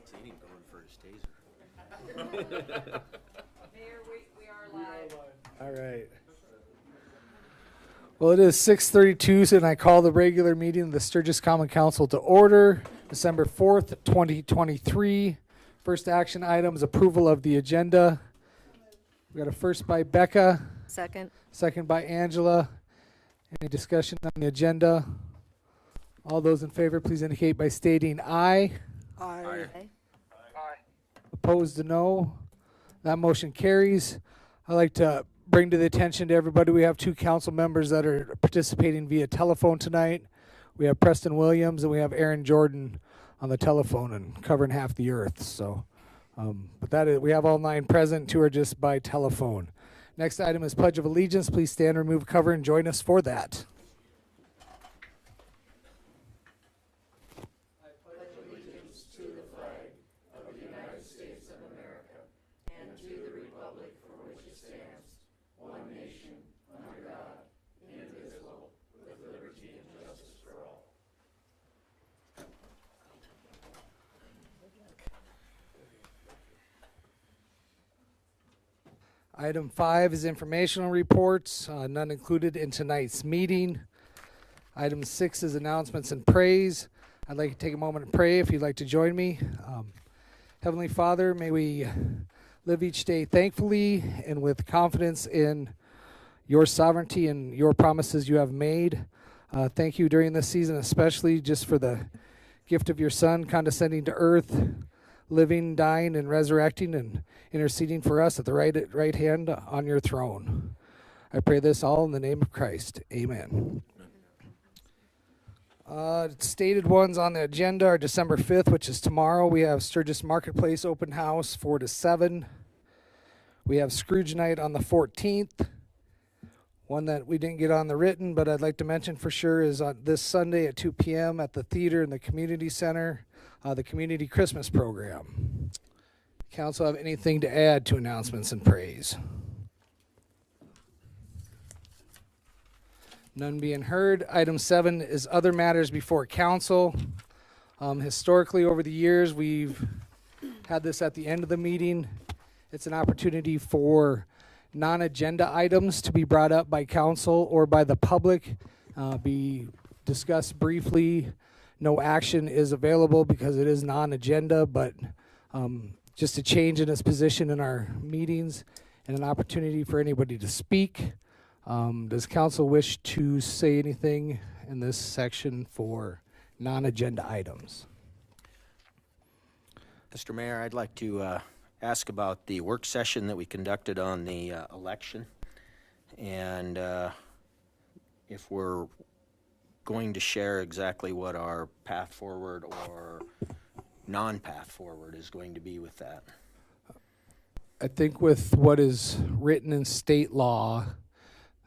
See him going for his taser. Mayor, we are live. All right. Well, it is 6:32, and I call the regular meeting of the Sturgis Common Council to order, December 4th, 2023. First action item is approval of the agenda. We got a first by Becca, Second. second by Angela. Any discussion on the agenda? All those in favor, please indicate by stating aye. Aye. Opposed, no. That motion carries. I'd like to bring to the attention to everybody, we have two council members that are participating via telephone tonight. We have Preston Williams and we have Aaron Jordan on the telephone and covering half the earth. So, but that is, we have all 9 present, 2 are just by telephone. Next item is Pledge of Allegiance. Please stand, remove cover, and join us for that. Item 5 is informational reports, none included in tonight's meeting. Item 6 is announcements and praise. I'd like to take a moment and pray if you'd like to join me. Heavenly Father, may we live each day thankfully and with confidence in your sovereignty and your promises you have made. Thank you during this season, especially just for the gift of your Son condescending to earth, living, dying, and resurrecting, and interceding for us at the right hand on your throne. I pray this all in the name of Christ. Amen. Stated ones on the agenda are December 5th, which is tomorrow. We have Sturgis Marketplace open house 4 to 7. We have Scrooge night on the 14th. One that we didn't get on the written, but I'd like to mention for sure is on this Sunday at 2 p.m. at the theater in the community center. The community Christmas program. Council have anything to add to announcements and praise? None being heard. Item 7 is other matters before council. Historically, over the years, we've had this at the end of the meeting. It's an opportunity for non-agenda items to be brought up by council or by the public, be discussed briefly. No action is available because it is non-agenda, but just a change in its position in our meetings and an opportunity for anybody to speak. Does council wish to say anything in this section for non-agenda items? Mr. Mayor, I'd like to ask about the work session that we conducted on the election, and if we're going to share exactly what our path forward or non-path forward is going to be with that. I think with what is written in state law,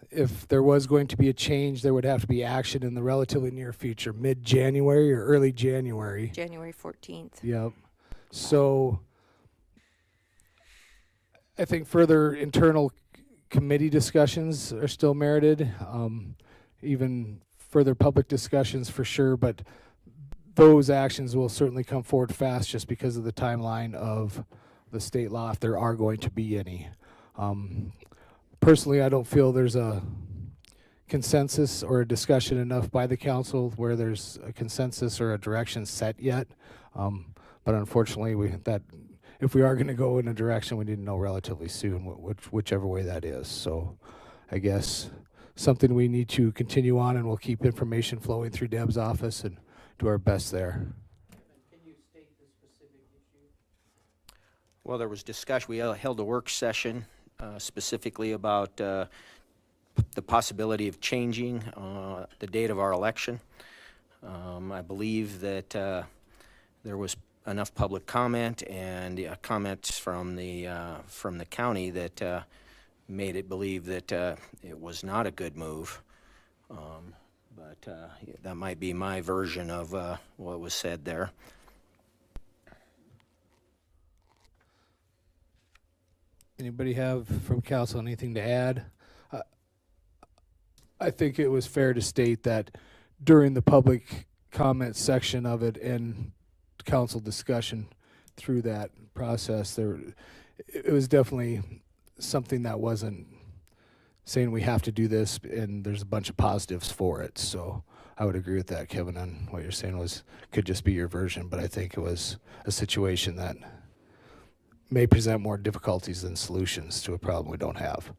if there was going to be a change, there would have to be action in the relatively near future, mid-January or early January. January 14th. Yep. So I think further internal committee discussions are still merited, even further public discussions for sure, but those actions will certainly come forward fast just because of the timeline of the state law, if there are going to be any. Personally, I don't feel there's a consensus or a discussion enough by the council where there's a consensus or a direction set yet. But unfortunately, if we are going to go in a direction, we need to know relatively soon, whichever way that is. So I guess something we need to continue on, and we'll keep information flowing through Deb's office and do our best there. Can you state the specific issue? Well, there was discussion. We held a work session specifically about the possibility of changing the date of our election. I believe that there was enough public comment and comments from the county that made it believe that it was not a good move. But that might be my version of what was said there. Anybody have from council anything to add? I think it was fair to state that during the public comment section of it and council discussion through that process, it was definitely something that wasn't saying we have to do this, and there's a bunch of positives for it. So I would agree with that, Kevin, on what you're saying could just be your version, but I think it was a situation that may present more difficulties than solutions to a problem we don't have.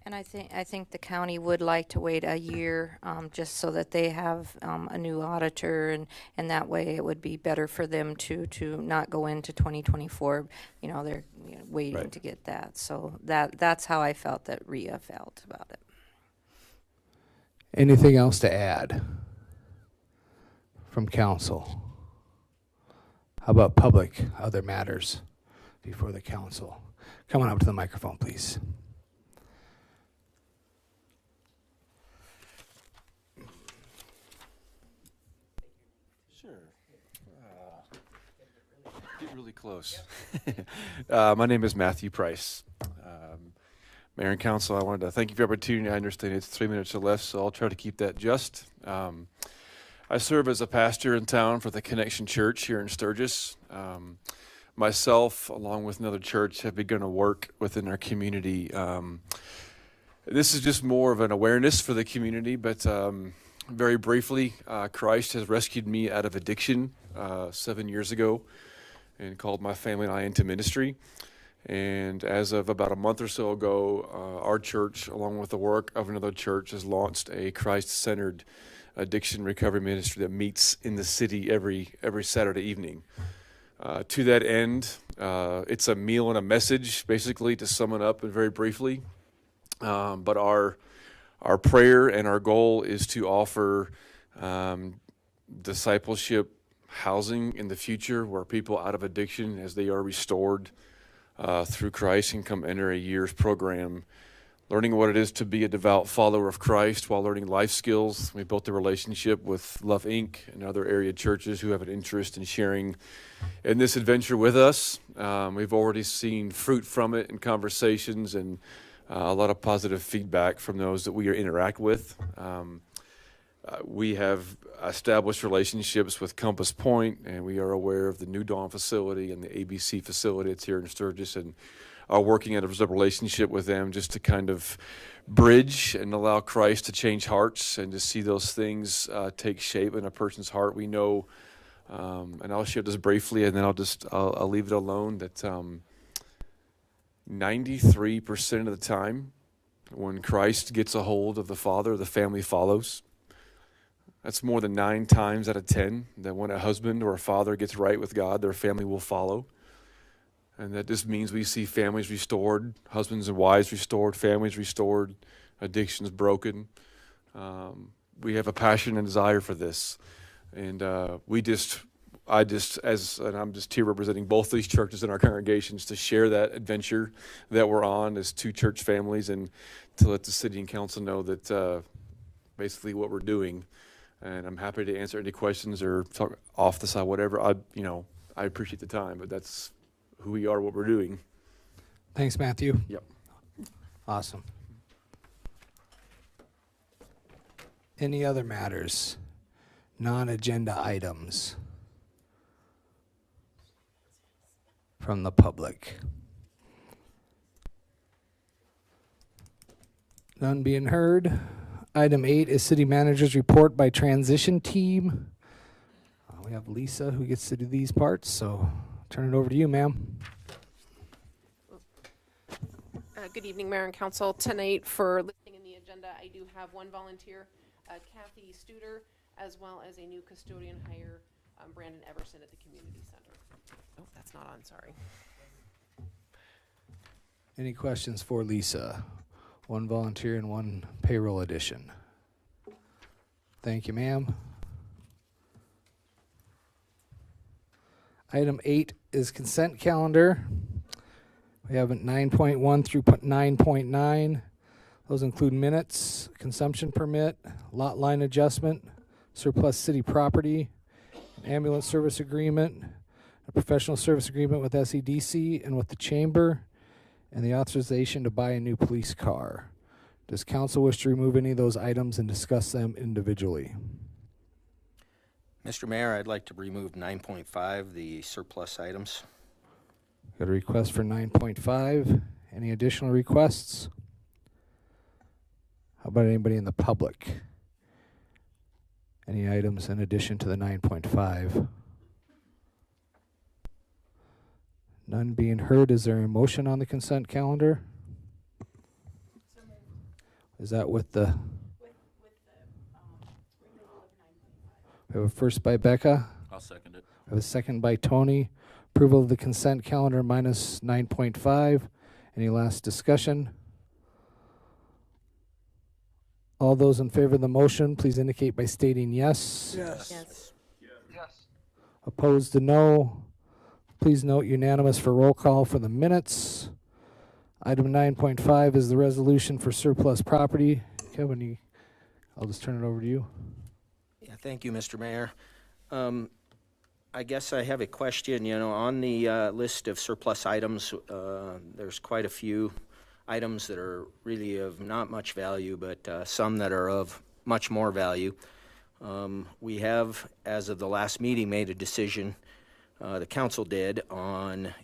And I think the county would like to wait a year, just so that they have a new auditor, and that way it would be better for them to not go into 2024. They're waiting Right. to get that. So that's how I felt that RIA felt about it. Anything else to add from council? How about public, other matters before the council? Come on up to the microphone, please. Sure. Get really close. My name is Matthew Price. Mayor and Council, I wanted to thank you for the opportunity. I understand it's 3 minutes or less, so I'll try to keep that just. I serve as a pastor in town for the Connection Church here in Sturgis. Myself, along with another church, have begun to work within our community. This is just more of an awareness for the community, but very briefly, Christ has rescued me out of addiction 7 years ago and called my family and I into ministry. And as of about a month or so ago, our church, along with the work of another church, has launched a Christ-centered addiction recovery ministry that meets in the city every Saturday evening. To that end, it's a meal and a message, basically, to sum it up and very briefly. But our prayer and our goal is to offer discipleship housing in the future where people out of addiction, as they are restored through Christ, can come enter a year's program, learning what it is to be a devout follower of Christ while learning life skills. We built a relationship with Love Inc. and other area churches who have an interest in sharing in this adventure with us. We've already seen fruit from it in conversations and a lot of positive feedback from those that we interact with. We have established relationships with Compass Point, and we are aware of the New Dawn facility and the ABC facility that's here in Sturgis, and are working at a relationship with them just to kind of bridge and allow Christ to change hearts and to see those things take shape in a person's heart. We know, and I'll share this briefly, and then I'll leave it alone, that 93% of the time, when Christ gets a hold of the Father, the family follows. That's more than 9 times out of 10 that when a husband or a father gets right with God, their family will follow. And that just means we see families restored, husbands and wives restored, families restored, addictions broken. We have a passion and desire for this. And I'm just here representing both these churches in our congregations to share that adventure that we're on as 2 church families, and to let the city and council know that basically what we're doing. And I'm happy to answer any questions or talk off the side, whatever. I appreciate the time, but that's who we are, what we're doing. Thanks, Matthew. Yep. Awesome. Any other matters? Non-agenda items from the public? None being heard. Item 8 is city manager's report by transition team. We have Lisa who gets to do these parts, so turn it over to you, ma'am. Good evening, Mayor and Council. Tonight, for listing in the agenda, I do have one volunteer, Kathy Studer, as well as a new custodian hire, Brandon Everson at the community center. Oh, that's not on, sorry. Any questions for Lisa? One volunteer and one payroll addition. Thank you, ma'am. Item 8 is consent calendar. We have 9.1 through 9.9. Those include minutes, consumption permit, lot line adjustment, surplus city property, an ambulance service agreement, a professional service agreement with SEDC and with the chamber, and the authorization to buy a new police car. Does council wish to remove any of those items and discuss them individually? Mr. Mayor, I'd like to remove 9.5, the surplus items. Got a request for 9.5. Any additional requests? How about anybody in the public? Any items in addition to the 9.5? None being heard, is there a motion on the consent calendar? Is that with the? We have a first by Becca. I'll second it. We have a second by Tony. Approval of the consent calendar minus 9.5. Any last discussion? All those in favor of the motion, please indicate by stating yes. Yes. Opposed to no. Please note unanimous for roll call for the minutes. Item 9.5 is the resolution for surplus property. Kevin, I'll just turn it over to you. Yeah, thank you, Mr. Mayor. I guess I have a question. On the list of surplus items, there's quite a few items that are really of not much value, but some that are of much more value. We have, as of the last meeting, made a decision, the council did, on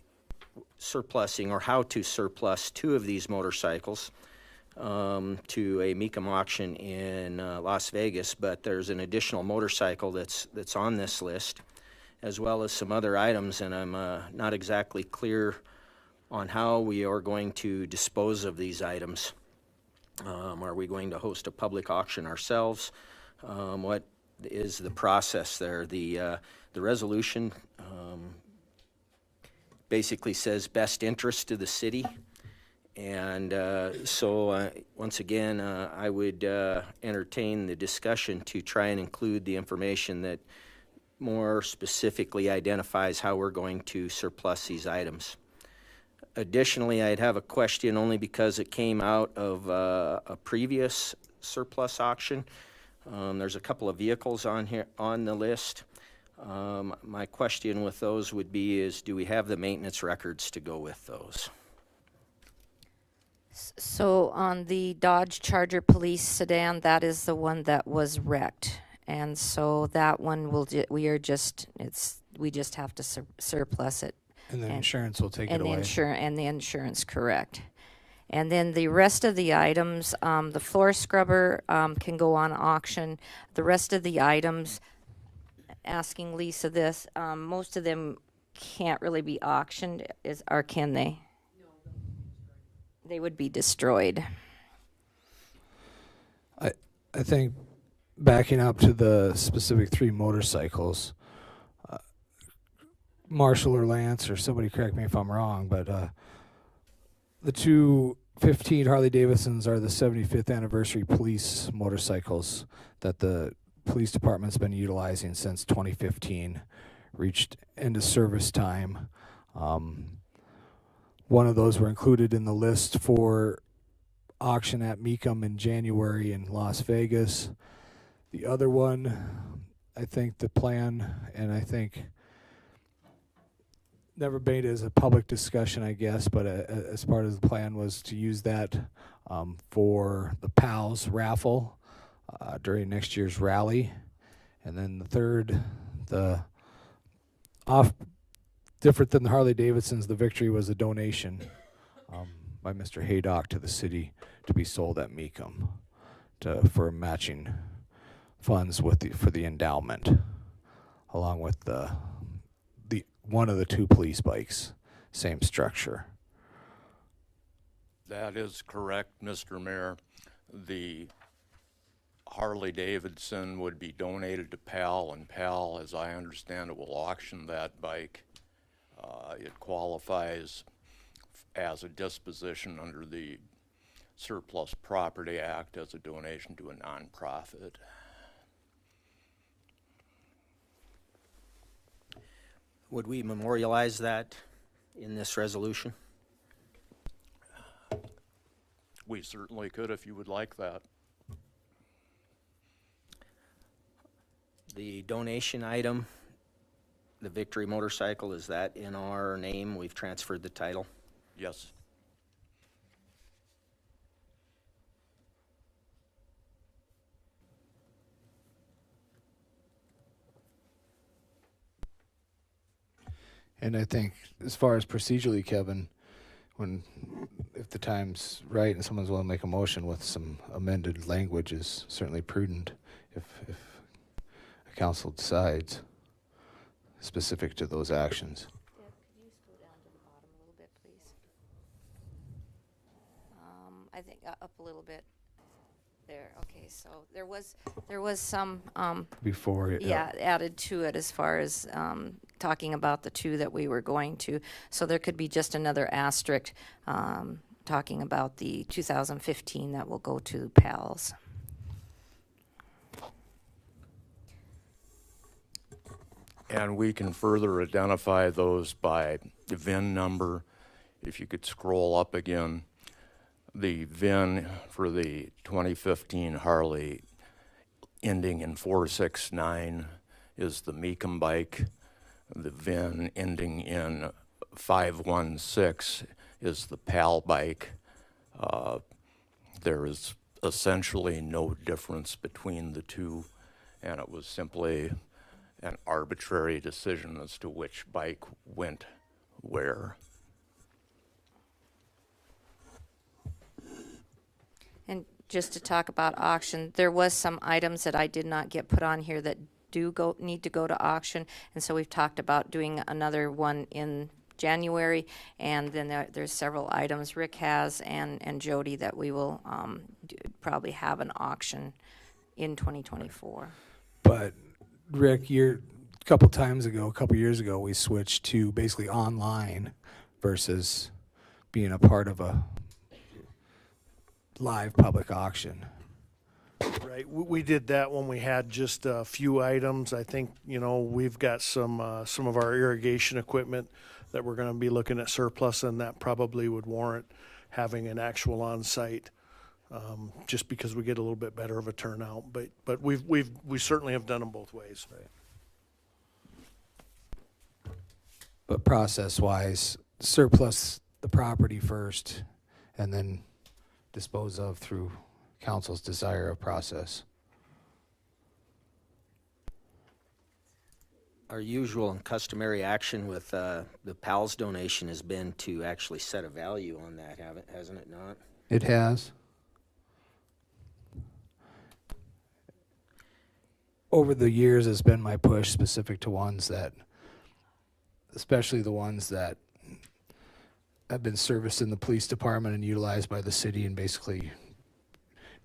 surplusing or how to surplus 2 of these motorcycles to a Mecum auction in Las Vegas, but there's an additional motorcycle that's on this list, as well as some other items, and I'm not exactly clear on how we are going to dispose of these items. Are we going to host a public auction ourselves? What is the process there? The resolution basically says best interest to the city. And so once again, I would entertain the discussion to try and include the information that more specifically identifies how we're going to surplus these items. Additionally, I'd have a question only because it came out of a previous surplus auction. There's a couple of vehicles on here on the list. My question with those would be is, do we have the maintenance records to go with those? So on the Dodge Charger police sedan, that is the one that was wrecked. And so that one we just have to surplus it. And the And- insurance will take it And away. the insurance, correct. And then the rest of the items, the floor scrubber can go on auction. The rest of the items, asking Lisa this, most of them can't really be auctioned, or can they? No, they would be destroyed. I think backing up to the specific 3 motorcycles, Marshall or Lance, or somebody correct me if I'm wrong, but the 215 Harley Davidsons are the 75th anniversary police motorcycles that the police department's been utilizing since 2015, reached end of service time. One of those were included in the list for auction at Mecum in January in Las Vegas. The other one, I think the plan, and I think never made as a public discussion, I guess, but as part of the plan was to use that for the PALS raffle during next year's rally. And then the third, different than the Harley Davidsons, the victory was a donation by Mr. Haydock to the city to be sold at Mecum for matching funds for the endowment, along with the one of the 2 police bikes, same structure. That is correct, Mr. Mayor. The Harley Davidson would be donated to PAL, and PAL, as I understand it, will auction that bike. It qualifies as a disposition under the Surplus Property Act as a donation to a nonprofit. Would we memorialize that in this resolution? We certainly could if you would like that. The donation item, the Victory motorcycle, is that in our name? We've transferred the title. Yes. And I think as far as procedurally, Kevin, if the time's right and someone's willing to make a motion with some amended language is certainly prudent if a council decides specific to those actions. Deb, could you scroll down to the bottom a little bit, please? I think up a little bit. There, okay, so there was some, Before, yeah, added to it as far as talking about the two that we were going to. So there could be just another asterisk talking about the 2015 that will go to PALs. And we can further identify those by the VIN number. If you could scroll up again, the VIN for the 2015 Harley ending in 469 is the Mecum bike. The VIN ending in 516 is the PAL bike. There is essentially no difference between the two, and it was simply an arbitrary decision as to which bike went where. And just to talk about auction, there was some items that I did not get put on here that need to go to auction, and so we've talked about doing another one in January, and then there's several items Rick has and Jody that we will probably have an auction in 2024. but Rick, a couple years ago, we switched to basically online versus being a part of a live public auction. Right, we did that when we had just a few items. I think, we've got some of our irrigation equipment that we're gonna be looking at surplus, and that probably would warrant having an actual on-site, just because we get a little bit better of a turnout. But we certainly have done them both ways. But process-wise, surplus the property first and then dispose of through council's desire of process. Our usual and customary action with the PALS donation has been to actually set a value on that, hasn't it not? It has. Over the years, it's been my push specific to ones that, especially the ones that have been serviced in the police department and utilized by the city and basically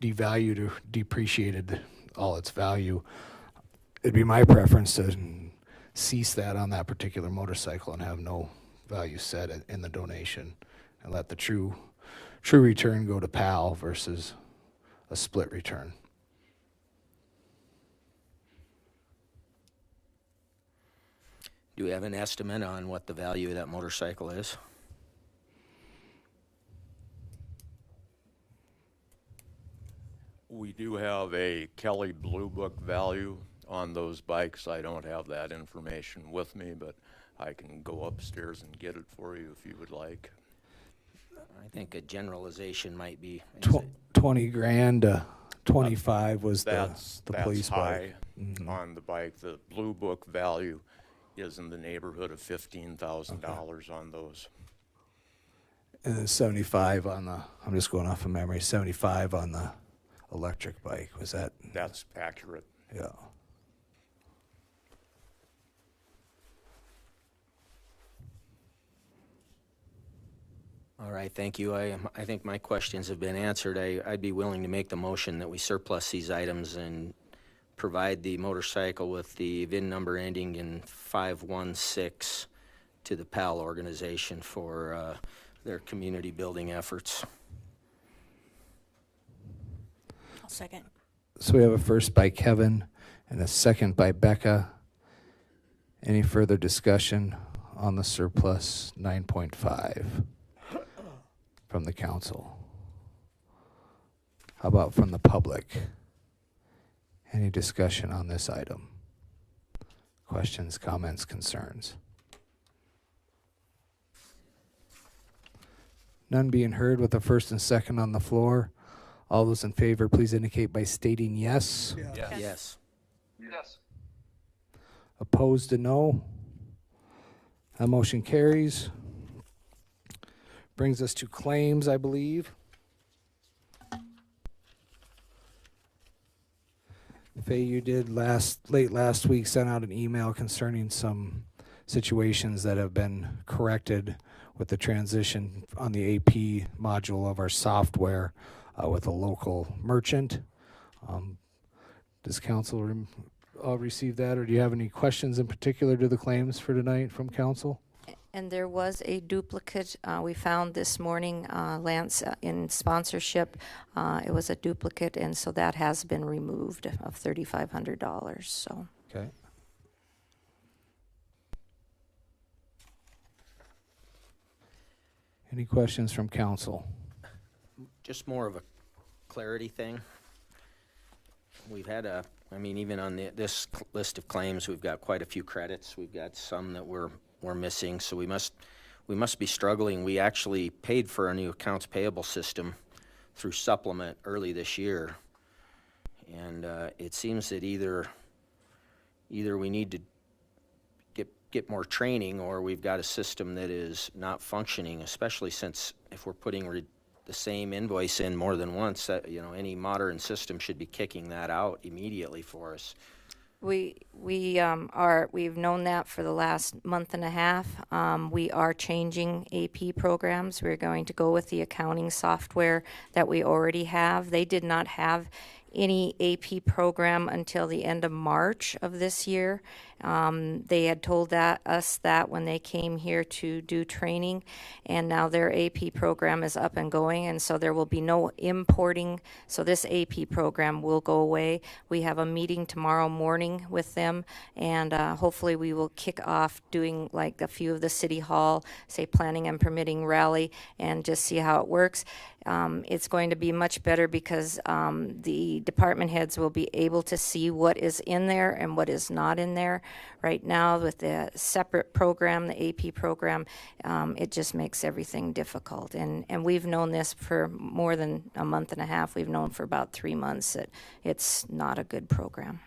devalued or depreciated all its value. It'd be my preference to cease that on that particular motorcycle and have no value set in the donation and let the true return go to PAL versus a split return. Do we have an estimate on what the value of that motorcycle is? We do have a Kelly Blue Book value on those bikes. I don't have that information with me, but I can go upstairs and get it for you if you would like. I think a generalization might be. 20 grand, 25 was the police high bike. on the bike. The Blue Book value is in the neighborhood of $15,000 on those. And then 75 on the, I'm just going off of memory, 75 on the electric bike. Was that? That's accurate. Yeah. All right, thank you. I think my questions have been answered. I'd be willing to make the motion that we surplus these items and provide the motorcycle with the VIN number ending in 516 to the PAL organization for their community building efforts. I'll second. So we have a first by Kevin and a second by Becca. Any further discussion on the surplus 9.5 from the council? How about from the public? Any discussion on this item? Questions, comments, concerns? None being heard with a first and second on the floor. All those in favor, please indicate by stating yes. Yes. Opposed to no. That motion carries. Brings us to claims, I believe. Faye, you did late last week send out an email concerning some situations that have been corrected with the transition on the AP module of our software with a local merchant. Does council receive that, or do you have any questions in particular to the claims for tonight from council? And there was a duplicate we found this morning, Lance, in sponsorship. It was a duplicate, and so that has been removed of $3,500. So Okay. Any questions from council? Just more of a clarity thing. We've had even on this list of claims, we've got quite a few credits. We've got some that we're missing, so we must be struggling. We actually paid for a new accounts payable system through supplement early this year, and it seems that either we need to get more training, or we've got a system that is not functioning, especially since if we're putting the same invoice in more than once, any modern system should be kicking that out immediately for us. we've known that for the last month and a half. We are changing AP programs. We're going to go with the accounting software that we already have. They did not have any AP program until the end of March of this year. They had told us that when they came here to do training, and now their AP program is up and going, and so there will be no importing. So this AP program will go away. We have a meeting tomorrow morning with them, and hopefully we will kick off doing like a few of the city hall, say planning and permitting rally, and just see how it works. It's going to be much better because the department heads will be able to see what is in there and what is not in there. Right now, with the separate program, the AP program, it just makes everything difficult. And we've known this for more than a month and a half. We've known for about 3 months that it's not a good program.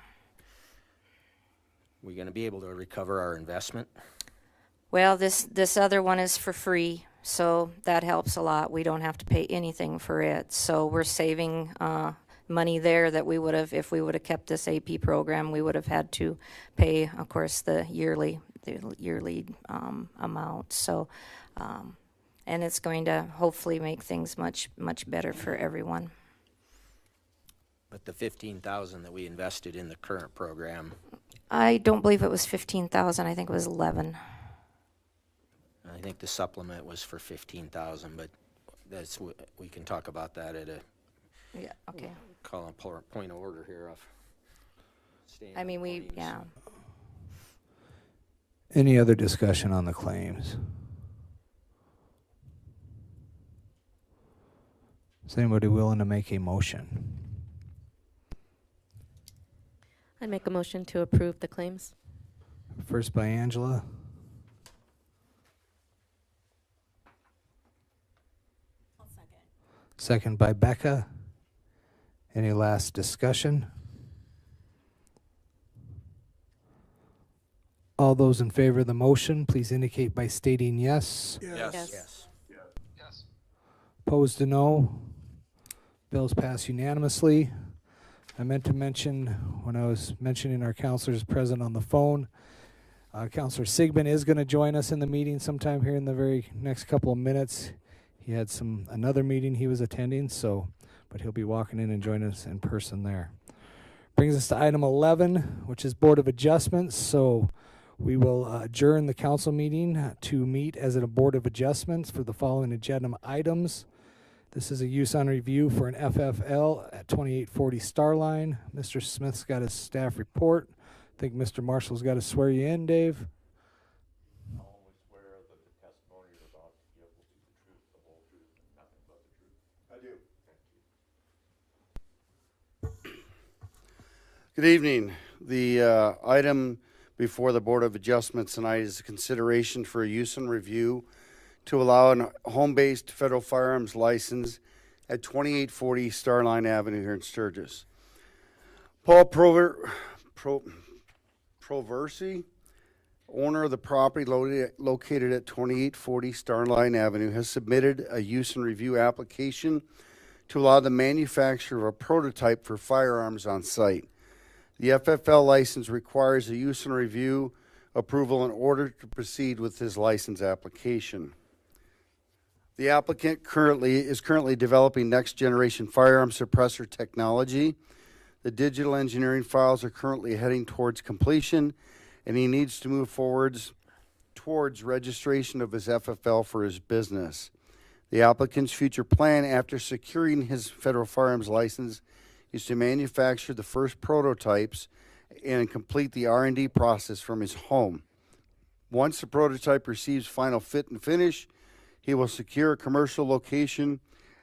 We're going to be able to recover our investment. Well, this other one is for free. So that helps a lot. We don't have to pay anything for it. So we're saving money there that we would have, if we would have kept this AP program, we would have had to pay, of course, the yearly amount. So, and it's going to hopefully make things much better for everyone. But the $15,000 that we invested in the current program, I don't believe it was 15,000. I think it was 11. I think the supplement was for 15,000, but we can talk about that at a Yeah. Okay. call a point of order here of. I mean, yeah. Any other discussion on the claims? Is anybody willing to make a motion? I make a motion to approve the claims. First by Angela. I'll second. Second by Becca. Any last discussion? All those in favor of the motion, please indicate by stating yes. Yes. Yes. Opposed to no. Bills pass unanimously. I meant to mention when I was mentioning our counselors present on the phone, Counselor Sigmund is going to join us in the meeting sometime here in the very next couple of minutes. He had another meeting he was attending, but he'll be walking in and joining us in person there. Brings us to item 11, which is Board of Adjustments. So we will adjourn the council meeting to meet as a Board of Adjustments for the following agenda items. This is a use on review for an FFL at 2840 Starline. Mr. Smith's got his staff report. I think Mr. Marshall's got to swear you in, Dave. I only swear that the testimony you're about to give will be the truth, the whole truth, and nothing but the truth. I do. Thank you. Good evening. The item before the Board of Adjustments tonight is a consideration for a use and review to allow a home-based federal firearms license at 2840 Starline Avenue here in Sturgis. Paul Proversi Owner of the property located at 2840 Starline Avenue has submitted a use and review application to allow the manufacture of a prototype for firearms on site. The FFL license requires a use and review approval in order to proceed with his license application. The applicant is currently developing next generation firearm suppressor technology. The digital engineering files are currently heading towards completion, and he needs to move forwards towards registration of his FFL for his business. The applicant's future plan after securing his federal firearms license is to manufacture the first prototypes and complete the R&D process from his home. Once the prototype receives final fit and finish, he will secure a commercial location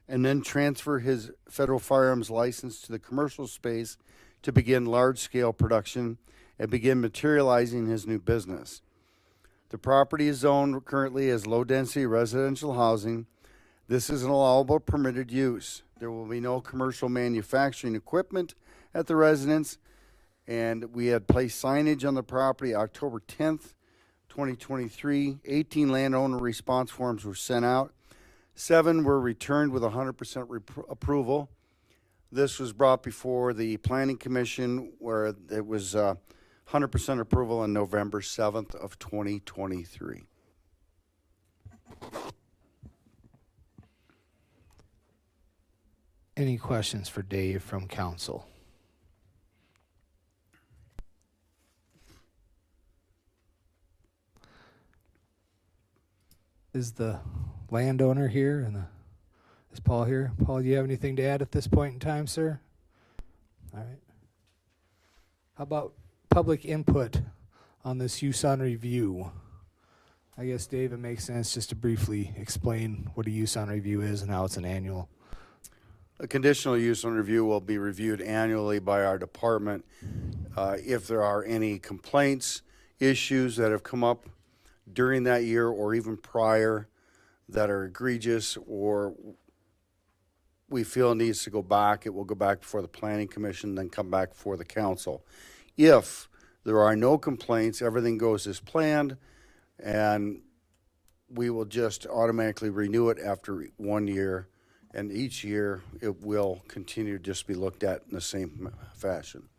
and then transfer his federal firearms license to the commercial space to begin large-scale production and begin materializing his new business. The property is zoned currently as low-density residential housing. This is an allowable permitted use. There will be no commercial manufacturing equipment at the residence, and we had placed signage on the property October 10th, 2023. 18 landowner response forms were sent out. 7 were returned with 100% approval. This was brought before the Planning Commission where it was 100% approval on November 7th of 2023. Any questions for Dave from council? Is the landowner here and is Paul here? Paul, do you have anything to add at this point in time, sir? All right. How about public input on this use on review? I guess, Dave, it makes sense just to briefly explain what a use on review is and how it's an annual. A conditional use on review will be reviewed annually by our department. If there are any complaints, issues that have come up during that year or even prior that are egregious or we feel needs to go back, it will go back before the Planning Commission, then come back before the council. If there are no complaints, everything goes as planned, and we will just automatically renew it after 1 year, and each year it will continue to just be looked at in the same fashion.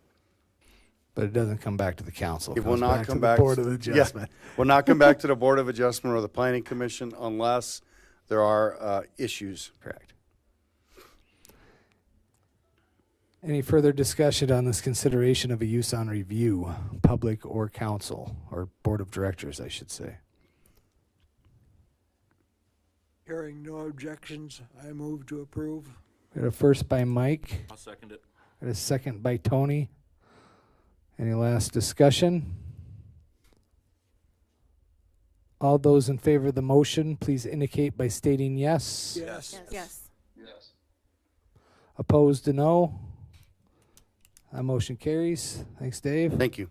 But it doesn't come back to the council. It will not come to back the Board of Adjustment. Will not come back to the Board of Adjustment or the Planning Commission unless there are issues. Correct. Any further discussion on this consideration of a use on review, public or council, or Board of Directors, I should say? Hearing no objections, I move to approve. Got a first by Mike. I'll second it. Got a second by Tony. Any last discussion? All those in favor of the motion, please indicate by stating yes. Yes. Yes. Opposed to no. That motion carries. Thanks, Dave. Thank you.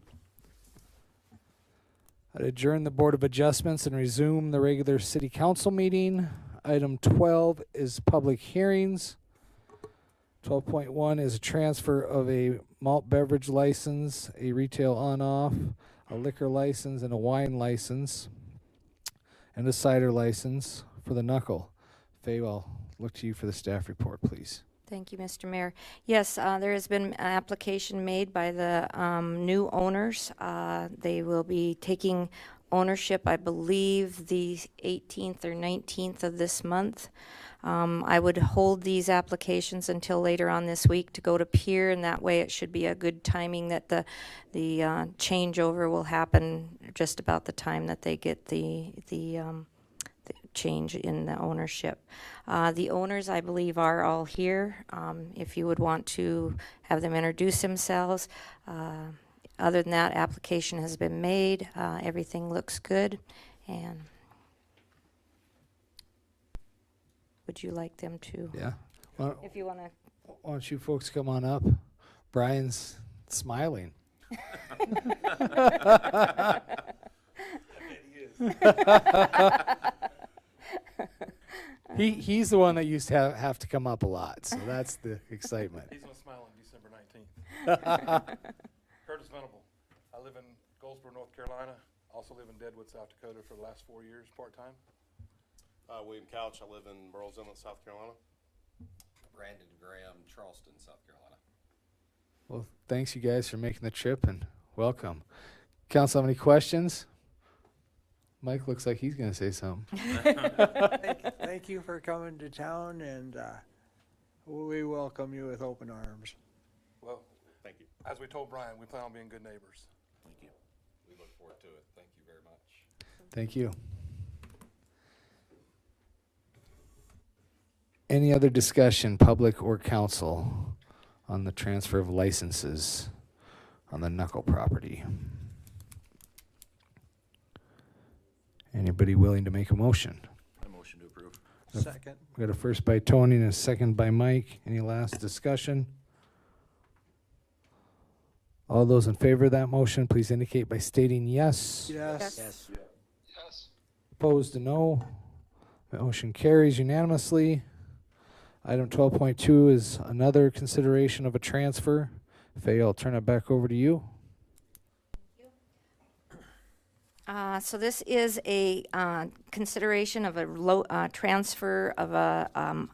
I'd adjourn the Board of Adjustments and resume the regular City Council meeting. Item 12 is public hearings. 12.1 is a transfer of a malt beverage license, a retail on-off, a liquor license, and a wine license, and a cider license for the Knuckle. Faye, I'll look to you for the staff report, please. Thank you, Mr. Mayor. Yes, there has been an application made by the new owners. They will be taking ownership, I believe, the 18th or 19th of this month. I would hold these applications until later on this week to go to peer, and that way it should be a good timing that the changeover will happen just about the time that they get the change in the ownership. The owners, I believe, are all here. If you would want to have them introduce themselves. Other than that, application has been made. Everything looks good. And would you like them to? Yeah. Why If you want to. don't you folks come on up? Brian's smiling. He's the one that used to have to come up a lot, so that's the excitement. He's going to smile on December 19th. Curtis Venable. I live in Goldsboro, North Carolina. Also live in Deadwood, South Dakota for the last 4 years, part-time. William Couch, I live in Burroughs Inlet, South Carolina. Brandon Graham, Charleston, South Carolina. Well, thanks you guys for making the trip and welcome. Council, have any questions? Mike looks like he's going to say something. Thank you for coming to town, and we welcome you with open arms. Well, Thank you. as we told Brian, we plan on being good neighbors. Thank you. We look forward to it. Thank you very much. Thank you. Any other discussion, public or council, on the transfer of licenses on the Knuckle property? Anybody willing to make a motion? A motion to approve. Second. We got a first by Tony and a second by Mike. Any last discussion? All those in favor of that motion, please indicate by stating yes. Yes. Yes. Opposed, no. Motion carries unanimously. Item 12.2 is another consideration of a transfer. Faye, I'll turn it back over to you. So this is a consideration of a transfer of a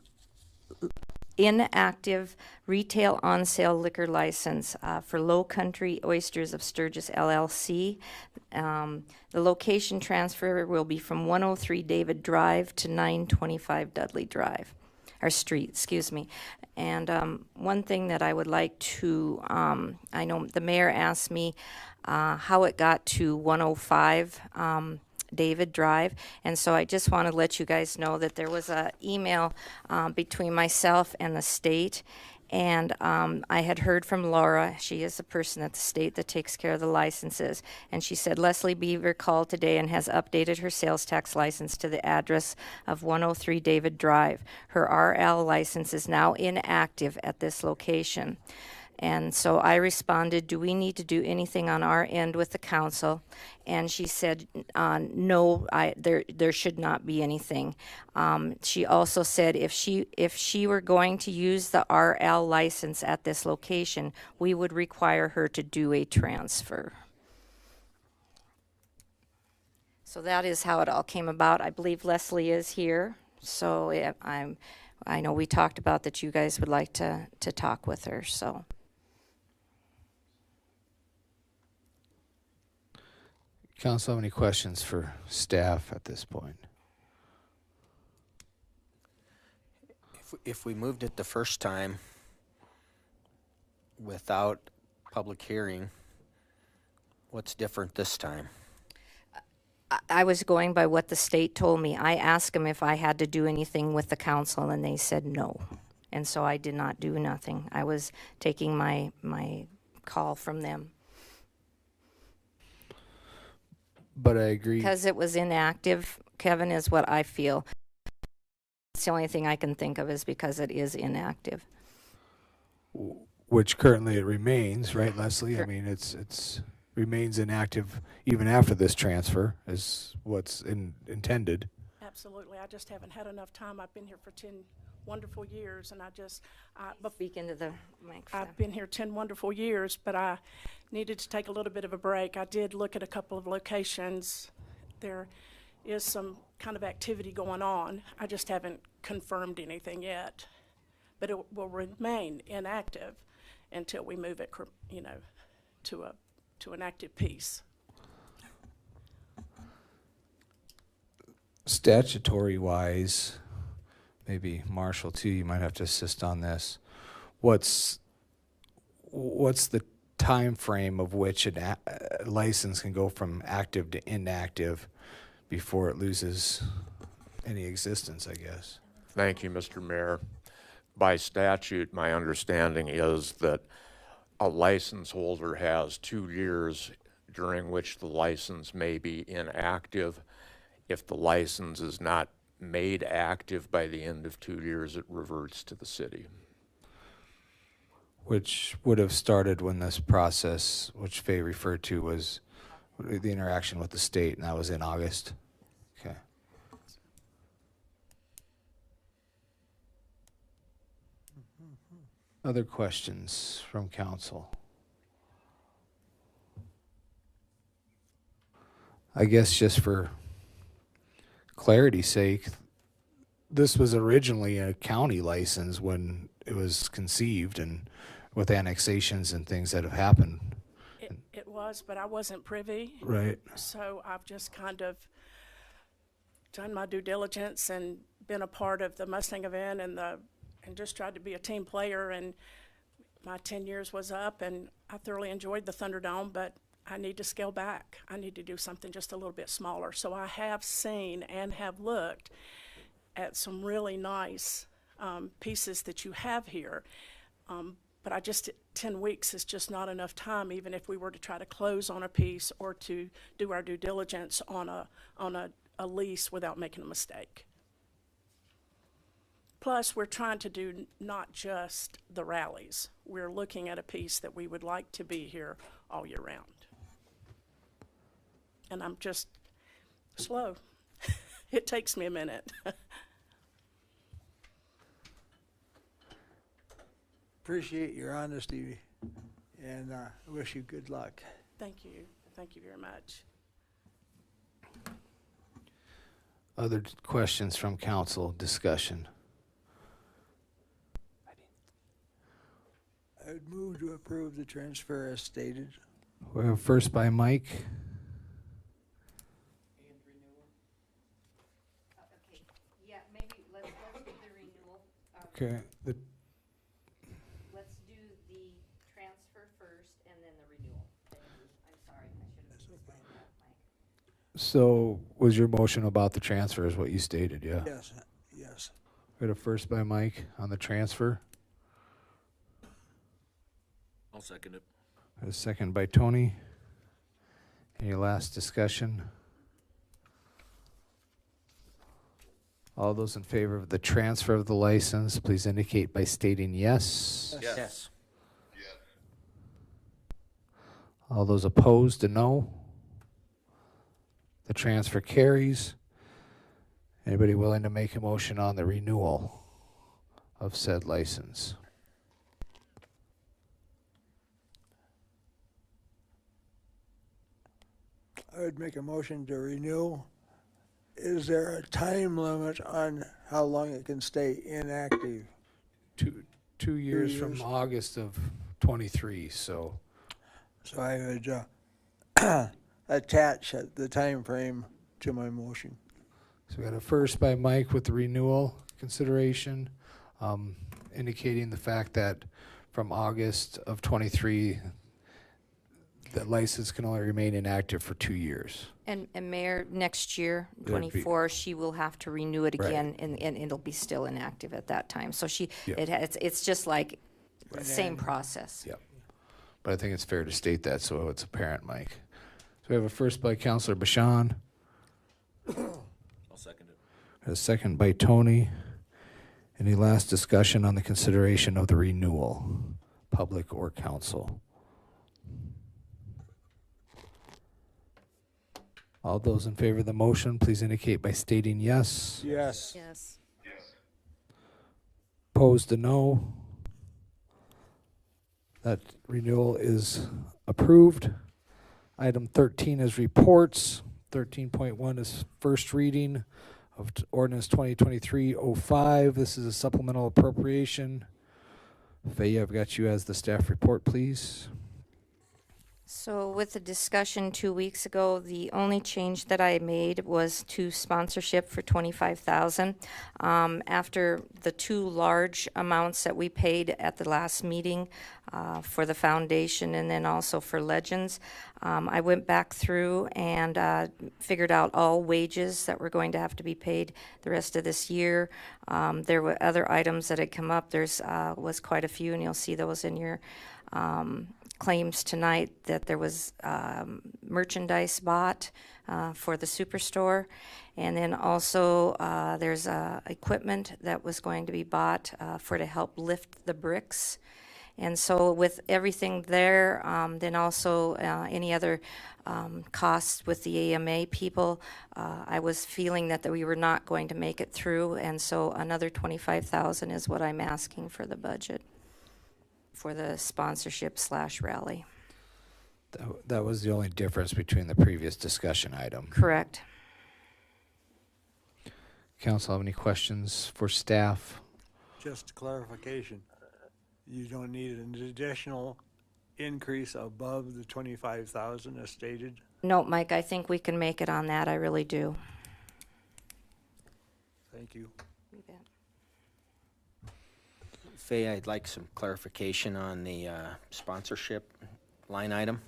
inactive retail on-sale liquor license for Low Country Oysters of Sturgis LLC. The location transfer will be from 103 David Drive to 925 Dudley Drive, or Street, excuse me. And one thing that I would like to, I know the mayor asked me how it got to 105 David Drive, and so I just want to let you guys know that there was an email between myself and the state, and I had heard from Laura. She is the person at the state that takes care of the licenses, and she said Leslie Beaver called today and has updated her sales tax license to the address of 103 David Drive. Her RL license is now inactive at this location. And so I responded, do we need to do anything on our end with the council? And she said, no, there should not be anything. She also said if she were going to use the RL license at this location, we would require her to do a transfer. So that is how it all came about. I believe Leslie is here. So I know we talked about that you guys would like to talk with her, so. Council, have any questions for staff at this point? If we moved it the first time without public hearing, what's different this time? I was going by what the state told me. I asked them if I had to do anything with the council, and they said no. And so I did not do nothing. I was taking my call from them. But I agree. Because it was inactive, Kevin, is what I feel. It's the only thing I can think of is because it is inactive. Which currently it remains, right, Leslie? I mean, it's remains inactive even after this transfer is what's intended. Absolutely. I just haven't had enough time. I've been here for 10 wonderful years, and Speak into the microphone. I've been here 10 wonderful years, but I needed to take a little bit of a break. I did look at a couple of locations. There is some kind of activity going on. I just haven't confirmed anything yet, but it will remain inactive until we move it, to an active piece. Statutory wise, maybe Marshall too, you might have to assist on this. What's the time frame of which a license can go from active to inactive before it loses any existence, I guess? Thank you, Mr. Mayor. By statute, my understanding is that a license holder has 2 years during which the license may be inactive. If the license is not made active by the end of 2 years, it reverts to the city. Which would have started when this process, which Faye referred to, was the interaction with the state, and that was in August. Okay. Other questions from council? I guess just for clarity's sake, this was originally a county license when it was conceived, and with annexations and things that have happened. It was, but I wasn't privy. Right. So I've just kind of done my due diligence and been a part of the Mustang event and just tried to be a team player. And my 10 years was up, and I thoroughly enjoyed the Thunderdome, but I need to scale back. I need to do something just a little bit smaller. So I have seen and have looked at some really nice pieces that you have here. But 10 weeks is just not enough time, even if we were to try to close on a piece or to do our due diligence on a lease without making a mistake. Plus, we're trying to do not just the rallies. We're looking at a piece that we would like to be here all year round. And I'm just slow. It takes me a minute. Appreciate your honesty, and I wish you good luck. Thank you. Thank you very much. Other questions from council, discussion? I would move to approve the transfer as stated. We have first by Mike. Okay, yeah, maybe let's do the renewal. Okay. Let's do the transfer first and then the renewal. Thank you. I'm sorry, I should have explained that, Mike. So was your motion about the transfer is what you stated, yeah? Yes, yes. We had a first by Mike on the transfer. I'll second it. A second by Tony. Any last discussion? All those in favor of the transfer of the license, please indicate by stating yes. Yes. All those opposed, a no. The transfer carries. Anybody willing to make a motion on the renewal of said license? I would make a motion to renew. Is there a time limit on how long it can stay inactive? Two years from years. August of 23, so. So I would attach the time frame to my motion. So we got a first by Mike with the renewal consideration, indicating the fact that from August of 23, the license can only remain inactive for 2 years. And Mayor, next year, There'd be- 24, she will have to renew it Right. again, and it'll be still inactive at that time. So Yeah. it's just like the same then- process. Yep. But I think it's fair to state that so it's apparent, Mike. So we have a first by Councilor Bashan, I'll second it. a second by Tony. Any last discussion on the consideration of the renewal, public or council? All those in favor of the motion, please indicate by stating yes. Yes. Yes. Opposed, a no. That renewal is approved. Item 13 is reports. 13.1 is first reading of ordinance 2023-05. This is a supplemental appropriation. Faye, I've got you as the staff report, please. So with the discussion 2 weeks ago, the only change that I made was to sponsorship for $25,000. After the two large amounts that we paid at the last meeting for the foundation and then also for Legends, I went back through and figured out all wages that were going to have to be paid the rest of this year. There were other items that had come up. There's was quite a few, and you'll see those in your claims tonight, that there was merchandise bought for the superstore, and then also there's equipment that was going to be bought to help lift the bricks. And so with everything there, then also any other costs with the AMA people, I was feeling that we were not going to make it through, and so another $25,000 is what I'm asking for the budget for the sponsorship / rally. That was the only difference between the previous discussion item. Correct. Council, have any questions for staff? Just clarification, you don't need an additional increase above the 25,000 as stated? No, Mike, I think we can make it on that. I really do. Thank you. You bet. Faye, I'd like some clarification on the sponsorship line item.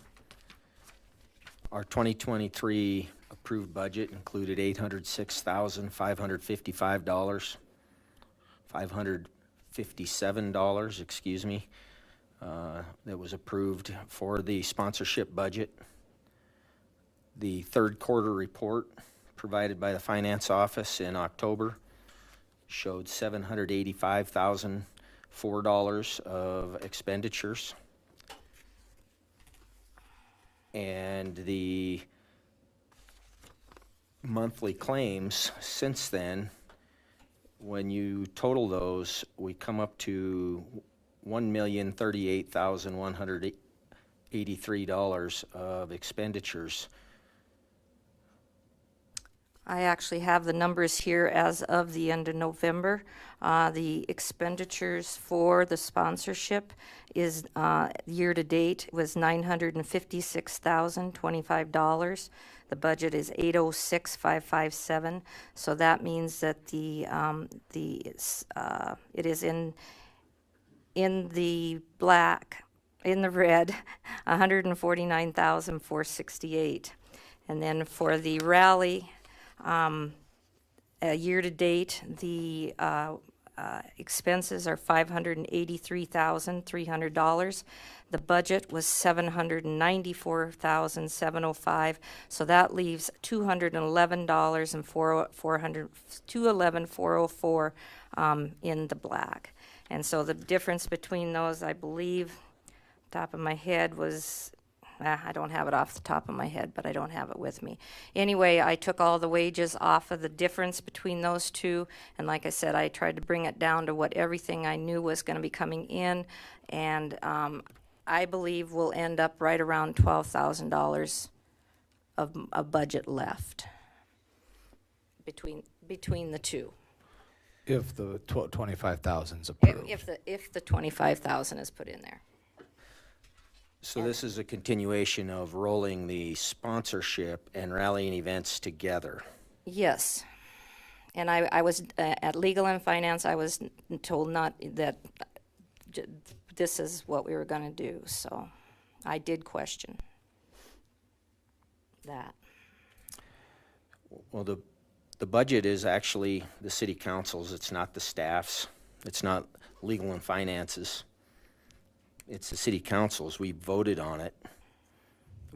Our 2023 approved budget included $806,555, $557, excuse me, that was approved for the sponsorship budget. The third quarter report provided by the finance office in October showed $785,004 of expenditures. And the monthly claims since then, when you total those, we come up to $1,038,183 of expenditures. I actually have the numbers here as of the end of November. The expenditures for the sponsorship is year-to-date was $956,025. The budget is $806,557. So that means that it is in the black, in the red, $149,468. And then for the rally, year-to-date, the expenses are $583,300. The budget was $794,705. So that leaves $211,404 in the black. And so the difference between those, I believe, top of my head was, I don't have it off the top of my head, but I don't have it with me. Anyway, I took all the wages off of the difference between those two, and like I said, I tried to bring it down to what everything I knew was going to be coming in, and I believe we'll end up right around $12,000 of a budget left between the two. If the 25,000 is approved. If the 25,000 is put in there. So this is a continuation of rolling the sponsorship and rallying events together. Yes. And I was, at Legal and Finance, I was told not that this is what we were going to do. So I did question that. Well, the budget is actually the city council's. It's not the staff's. It's not Legal and Finance's. It's the city council's. We voted on it.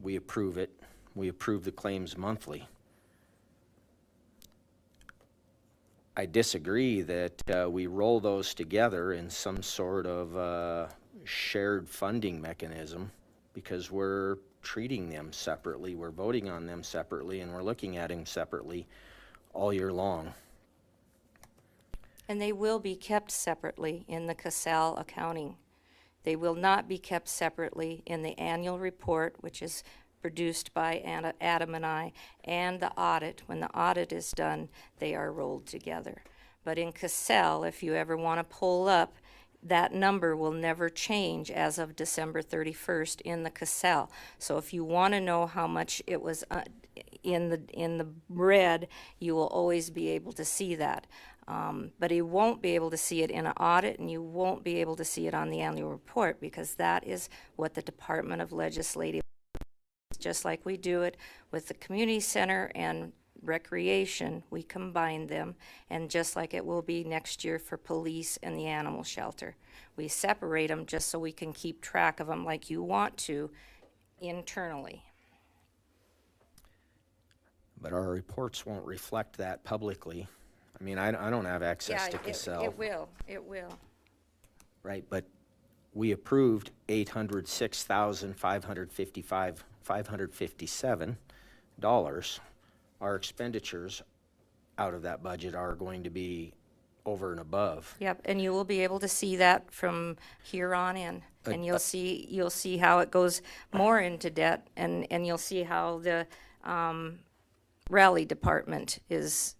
We approve it. We approve the claims monthly. I disagree that we roll those together in some sort of shared funding mechanism because we're treating them separately. We're voting on them separately, and we're looking at them separately all year long. And they will be kept separately in the CASAL accounting. They will not be kept separately in the annual report, which is produced by Adam and I, and the audit. When the audit is done, they are rolled together. But in CASAL, if you ever want to pull up, that number will never change as of December 31st in the CASAL. So if you want to know how much it was in the red, you will always be able to see that. But you won't be able to see it in an audit, and you won't be able to see it on the annual report, because that is what the Department of Legislative, just like we do it with the community center and recreation, we combine them, and just like it will be next year for police and the animal shelter. We separate them just so we can keep track of them like you want to internally. But our reports won't reflect that publicly. I mean, I don't have access to CASAL. It will. Right, but we approved $806,557. Our expenditures out of that budget are going to be over and above. Yep, and you will be able to see that from here on in. And you'll see how it goes more into debt, and you'll see how the rally department is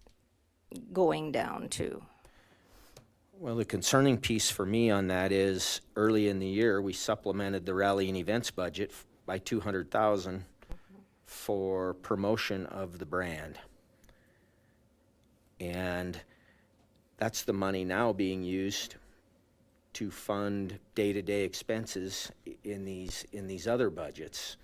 going down too. Well, the concerning piece for me on that is early in the year, we supplemented the rally and events budget by $200,000 for promotion of the brand. And that's the money now being used to fund day-to-day expenses in these other budgets.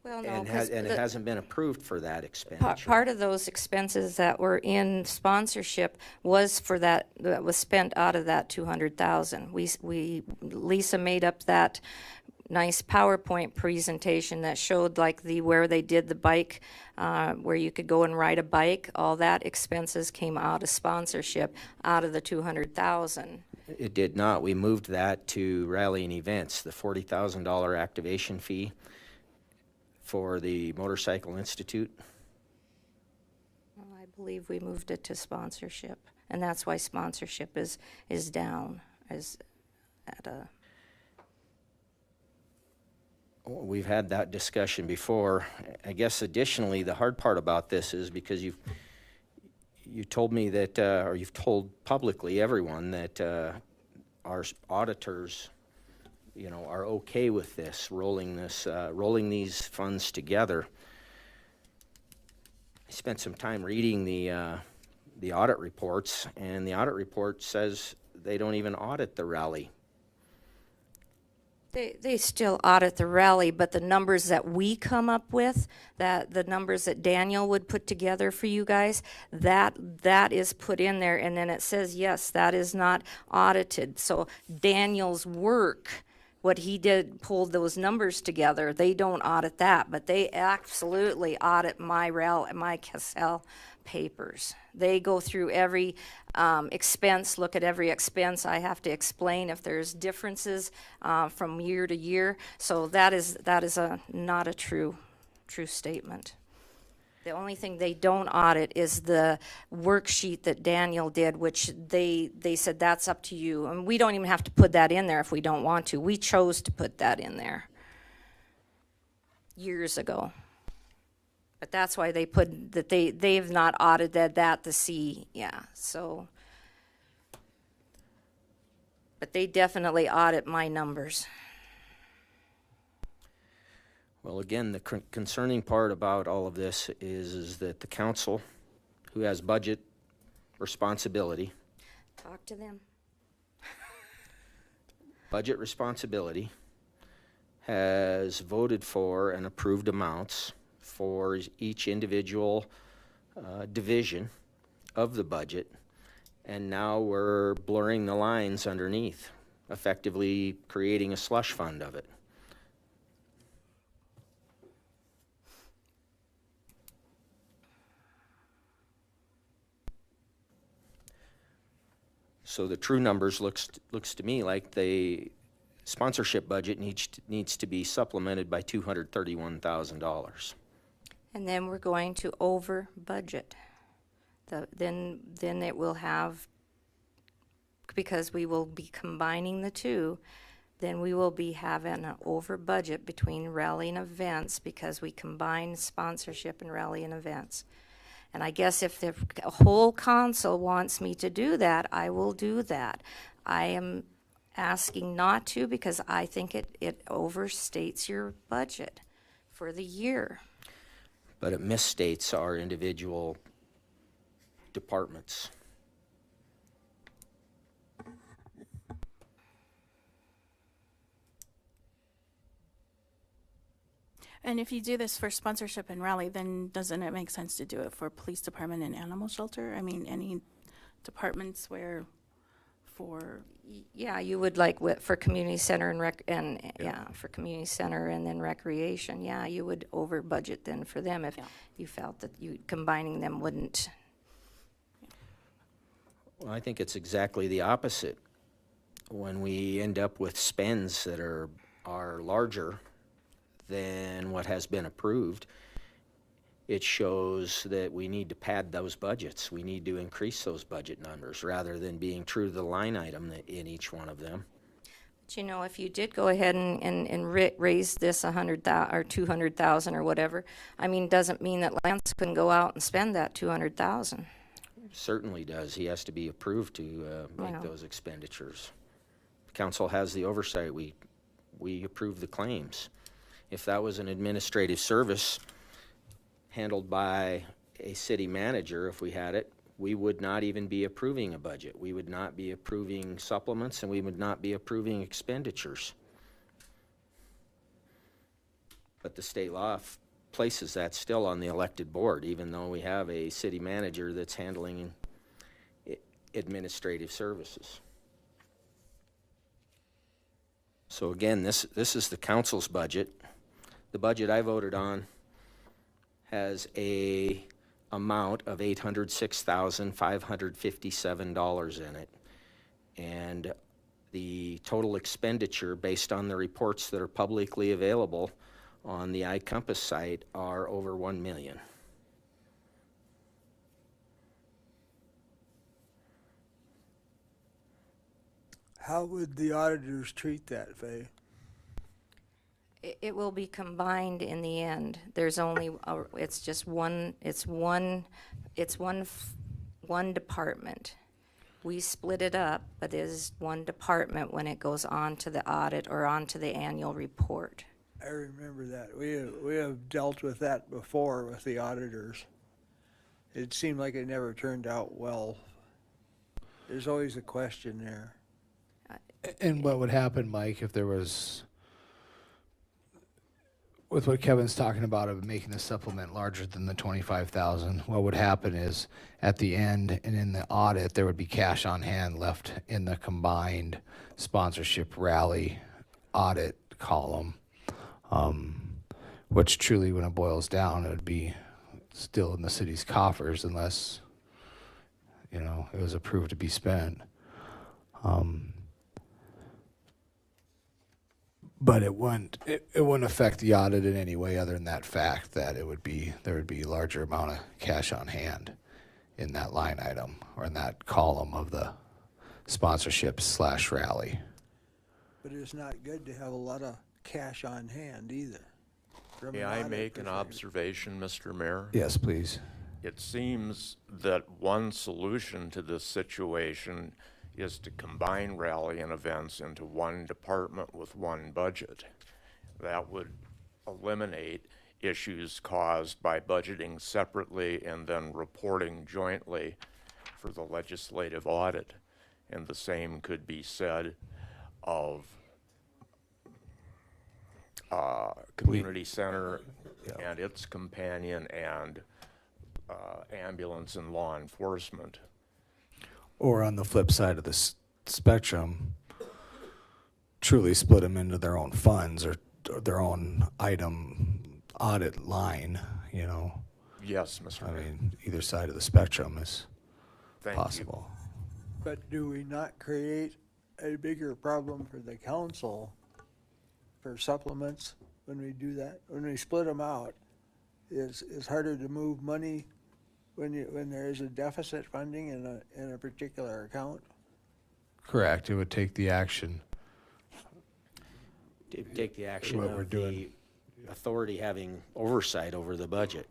Well, no, And 'cause it the- hasn't been approved for that expenditure. Part of those expenses that were in sponsorship was for that was spent out of that 200,000. Lisa made up that nice PowerPoint presentation that showed like where they did the bike, where you could go and ride a bike. All that expenses came out of sponsorship, out of the 200,000. It did not. We moved that to rally and events, the $40,000 activation fee for the Motorcycle Institute. Well, I believe we moved it to sponsorship, and that's why sponsorship is down, is at a. We've had that discussion before. I guess additionally, the hard part about this is because you told me that, or you've told publicly everyone that our auditors, are okay with this, rolling these funds together. I spent some time reading the audit reports, and the audit report says they don't even audit the rally. They still audit the rally, but the numbers that we come up with, the numbers that Daniel would put together for you guys, that is put in there, and then it says, yes, that is not audited. So Daniel's work, what he did, pulled those numbers together, they don't audit that, but they absolutely audit my Cassell papers. They go through every expense, look at every expense. I have to explain if there's differences from year to year. So that is not a true statement. The only thing they don't audit is the worksheet that Daniel did, which they said that's up to you. And we don't even have to put that in there if we don't want to. We chose to put that in there years ago. But that's why they put that they've not audited that to see, so. But they definitely audit my numbers. Well, again, the concerning part about all of this is that the council, who has budget responsibility, Talk to them. has voted for and approved amounts for each individual division of the budget, and now we're blurring the lines underneath, effectively creating a slush fund of it. So the true numbers looks to me like the sponsorship budget needs to be supplemented by $231,000. And then we're going to over budget. Then it will have, because we will be combining the two, then we will be having an over budget between rally and events because we combine sponsorship and rally and events. And I guess if the whole council wants me to do that, I will do that. I am asking not to because I think it overstates your budget for the year. But it misstates our individual departments. And if you do this for sponsorship and rally, then doesn't it make sense to do it for police department and animal shelter? I mean, any departments where for... Yeah, you would like for community center and for community center and then recreation. Yeah, you would over budget then for them if you felt that combining them wouldn't. Well, I think it's exactly the opposite. When we end up with spends that are larger than what has been approved, it shows that we need to pad those budgets. We need to increase those budget numbers rather than being true to the line item in each one of them. But you know, if you did go ahead and raise this 100,000 or 200,000 or whatever, I mean, doesn't mean that Lance couldn't go out and spend that 200,000. Certainly does. He has to be approved to make Well. those expenditures. Council has the oversight. We approve the claims. If that was an administrative service handled by a city manager, if we had it, we would not even be approving a budget. We would not be approving supplements, and we would not be approving expenditures. But the state law places that still on the elected board, even though we have a city manager that's handling administrative services. So again, this is the council's budget. The budget I voted on has a amount of $806,557 in it. And the total expenditure, based on the reports that are publicly available on the iCompass site, are over $1 million. How would the auditors treat that, Faye? It will be combined in the end. There's only, it's just one department. We split it up, but it is one department when it goes on to the audit or on to the annual report. I remember that. We have dealt with that before with the auditors. It seemed like it never turned out well. There's always a question there. And what would happen, Mike, if there was, with what Kevin's talking about of making the supplement larger than the 25,000, what would happen is at the end and in the audit, there would be cash on hand left in the combined sponsorship rally audit column, which truly, when it boils down, it would be still in the city's coffers unless, you know, it was approved to be spent. But it wouldn't affect the audit in any way other than that fact that there would be a larger amount of cash on hand in that line item or in that column of the sponsorship/rally. But it's not good to have a lot of cash on hand either. from May an I audit make an perspective. observation, Mr. Mayor? Yes, please. It seems that one solution to this situation is to combine rally and events into one department with one budget. That would eliminate issues caused by budgeting separately and then reporting jointly for the legislative audit. And the same could be said of community center and its companion and ambulance and law enforcement. Or on the flip side of the spectrum, truly split them into their own funds or their own item audit line, you know. Yes, Mr. I Mayor. mean, either side of the spectrum is Thank you. possible. But do we not create a bigger problem for the council for supplements when we do that? When we split them out, it's harder to move money when there is a deficit funding in a particular account? Correct. It would take the action. Take the action What we're of doing. the authority having oversight over the budget.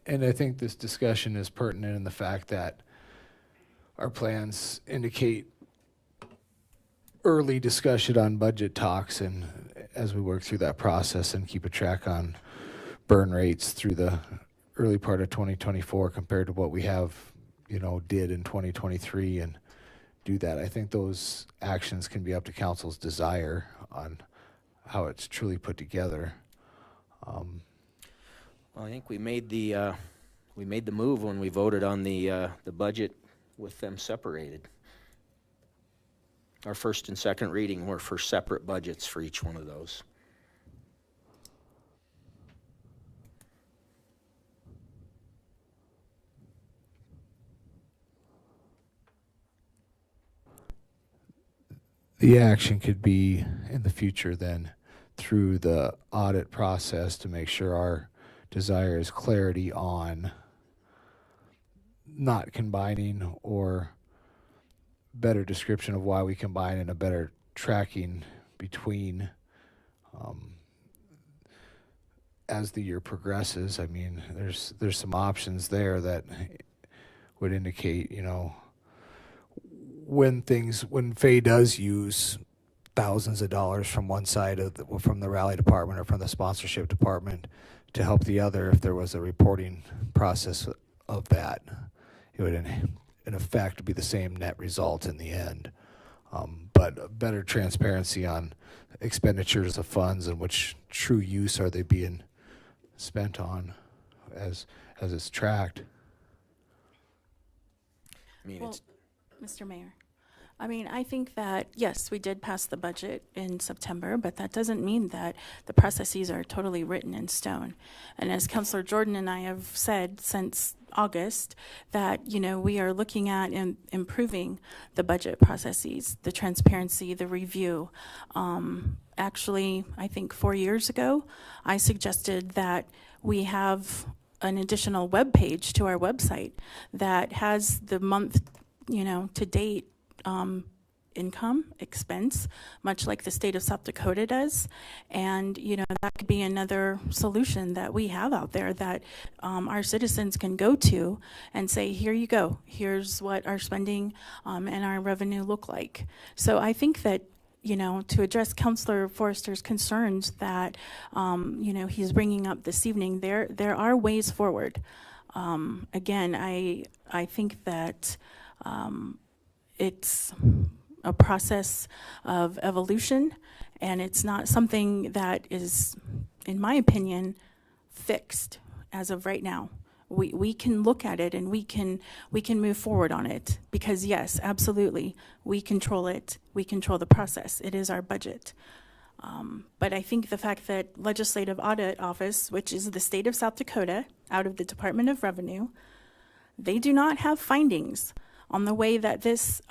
And I think this discussion is pertinent in the fact that our plans indicate early discussion on budget talks, and as we work through that process and keep a track on burn rates through the early part of 2024 compared to what we have, you know, did in 2023 and do that. I think those actions can be up to council's desire on how it's truly put together. Well, I think we made the move when we voted on the budget with them separated. Our first and second reading were for separate budgets for each one of those. The action could be in the future then through the audit process to make sure our desire is clarity on not combining, or better description of why we combine, and a better tracking between as the year progresses. I mean, there's some options there that would indicate, you know, when Faye does use thousands of dollars from one side from the rally department or from the sponsorship department to help the other, if there was a reporting process of that, it would in effect be the same net result in the end. But better transparency on expenditures of funds and which true use are they being spent on as it's tracked. I mean, Well, it's, Mr. Mayor, I mean, I think that, yes, we did pass the budget in September, but that doesn't mean that the processes are totally written in stone. And as Councilor Jordan and I have said since August, that, you know, we are looking at improving the budget processes, the transparency, the review. Actually, I think 4 years ago, I suggested that we have an additional web page to our website that has the month, you know, to date income, expense, much like the state of South Dakota does. And, you know, that could be another solution that we have out there that our citizens can go to and say, here you go, here's what our spending and our revenue look like. So I think that, you know, to address Councilor Forrester's concerns that, you know, he's bringing up this evening, there are ways forward. Again, I think that it's a process of evolution, and it's not something that is, in my opinion, fixed as of right now. We can look at it and we can move forward on it, because yes, absolutely, we control it. We control the process. It is our budget. But I think the fact that Legislative Audit Office, which is the state of South Dakota, out of the Department of Revenue, they do not have findings on the way that this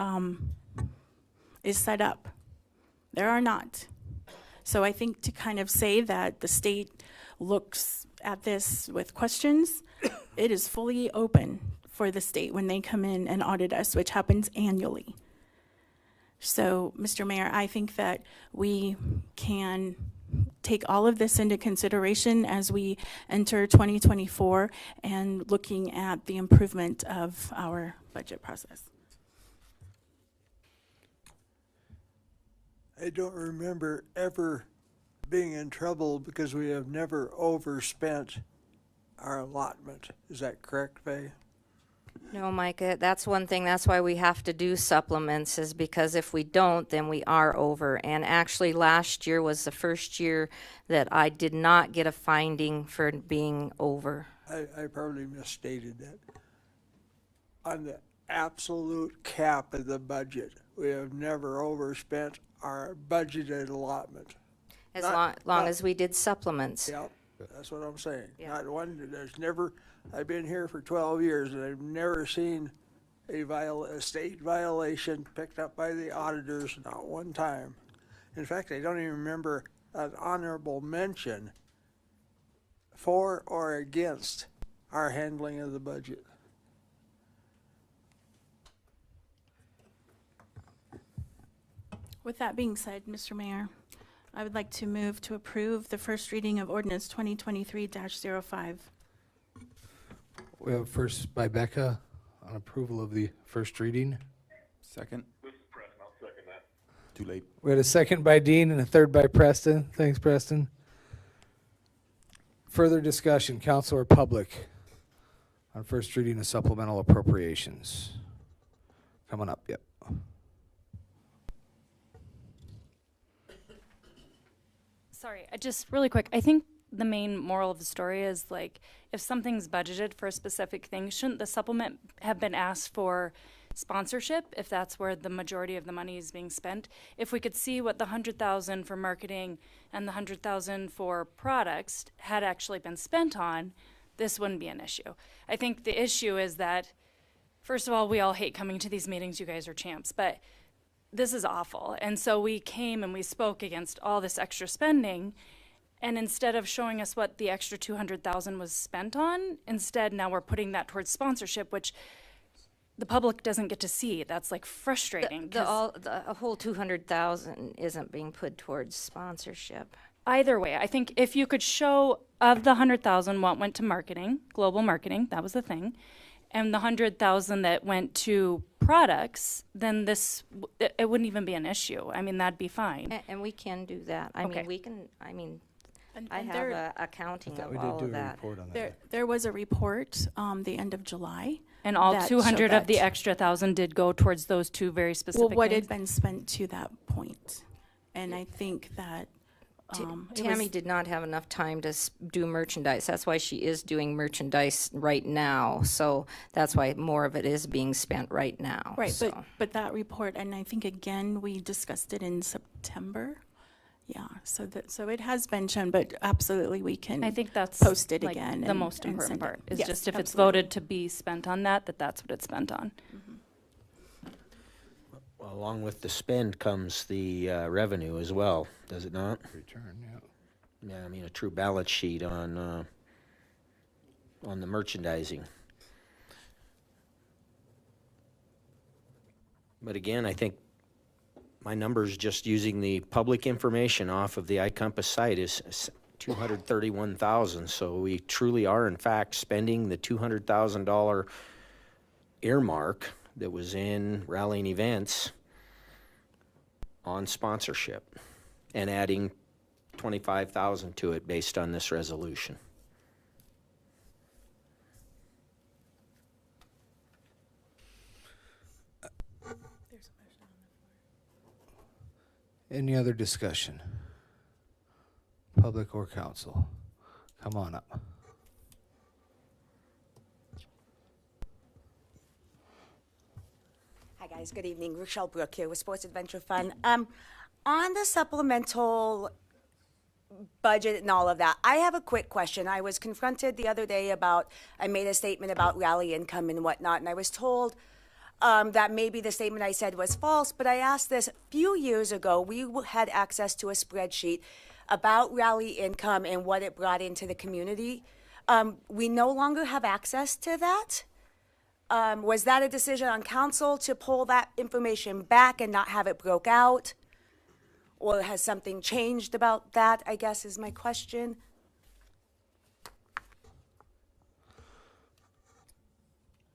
is set up. There are not. So I think to kind of say that the state looks at this with questions, it is fully open for the state when they come in and audit us, which happens annually. So, Mr. Mayor, I think that we can take all of this into consideration as we enter 2024 and looking at the improvement of our budget process. I don't remember ever being in trouble because we have never overspent our allotment. Is that correct, Faye? No, Micah, that's one thing. That's why we have to do supplements, is because if we don't, then we are over. And actually, last year was the first year that I did not get a finding for being over. I probably misstated that. On the absolute cap of the budget, we have never overspent our budgeted allotment. As Not- long not- as we did supplements. Yep, that's what I'm saying. Yeah. Not one, there's never, I've been here for 12 years and I've never seen a state violation picked up by the auditors, not one time. In fact, I don't even remember an honorable mention for or against our handling of the budget. With that being said, Mr. Mayor, I would like to move to approve the first reading of ordinance 2023-05. We have first by Becca on approval of the first reading. Second. Too late. We had a second by Dean and a third by Preston. Thanks, Preston. Further discussion, council or public, on first reading of supplemental appropriations. Coming up, yep. Sorry, just really quick. I think the main moral of the story is, like, if something's budgeted for a specific thing, shouldn't the supplement have been asked for sponsorship, if that's where the majority of the money is being spent? If we could see what the $100,000 for marketing and the $100,000 for products had actually been spent on, this wouldn't be an issue. I think the issue is that, first of all, we all hate coming to these meetings. You guys are champs, but this is awful. And so we came and we spoke against all this extra spending. And instead of showing us what the extra 200,000 was spent on, instead now we're putting that towards sponsorship, which the public doesn't get to see. That's like frustrating. The whole 200,000 isn't being put towards sponsorship. Either way, I think if you could show of the 100,000 what went to marketing, global marketing, that was the thing, and the 100,000 that went to products, then it wouldn't even be an issue. I mean, that'd be fine. And we can do that. I Okay. mean, we can, I mean, And I have a accounting of all of that. There was a report the end of July. And all that 200 showed of the that- extra 1,000 did go towards those two very specific Well, what things? had been spent to that point. And I think that Tammy did not have enough time to do merchandise. That's why she is doing merchandise right now. So that's why more of it is being spent right now. Right, so. but that report, and I think again, we discussed it in September. Yeah, so it has been shown, but absolutely we can I think that's post it like again. the most important send it. part. Is Yes, just if it's absolutely. voted to be spent on that, that's what it's spent on. Well, along with the spend comes the revenue as well, does it not? Return, yeah. Yeah, I mean, a true balance sheet on the merchandising. But again, I think my numbers just using the public information off of the iCompass site is 231,000. So we truly are, in fact, spending the $200,000 earmark that was in rallying events on sponsorship and adding 25,000 to it based on this resolution. Any other discussion? Public or council? Come on up. Hi guys, good evening. Rochelle Brook here with Sports Adventure Fund. On the supplemental budget and all of that, I have a quick question. I was confronted the other day I made a statement about rally income and whatnot, and I was told that maybe the statement I said was false, but I asked this. A few years ago, we had access to a spreadsheet about rally income and what it brought into the community. We no longer have access to that. Was that a decision on council to pull that information back and not have it broke out? Or has something changed about that, I guess is my question.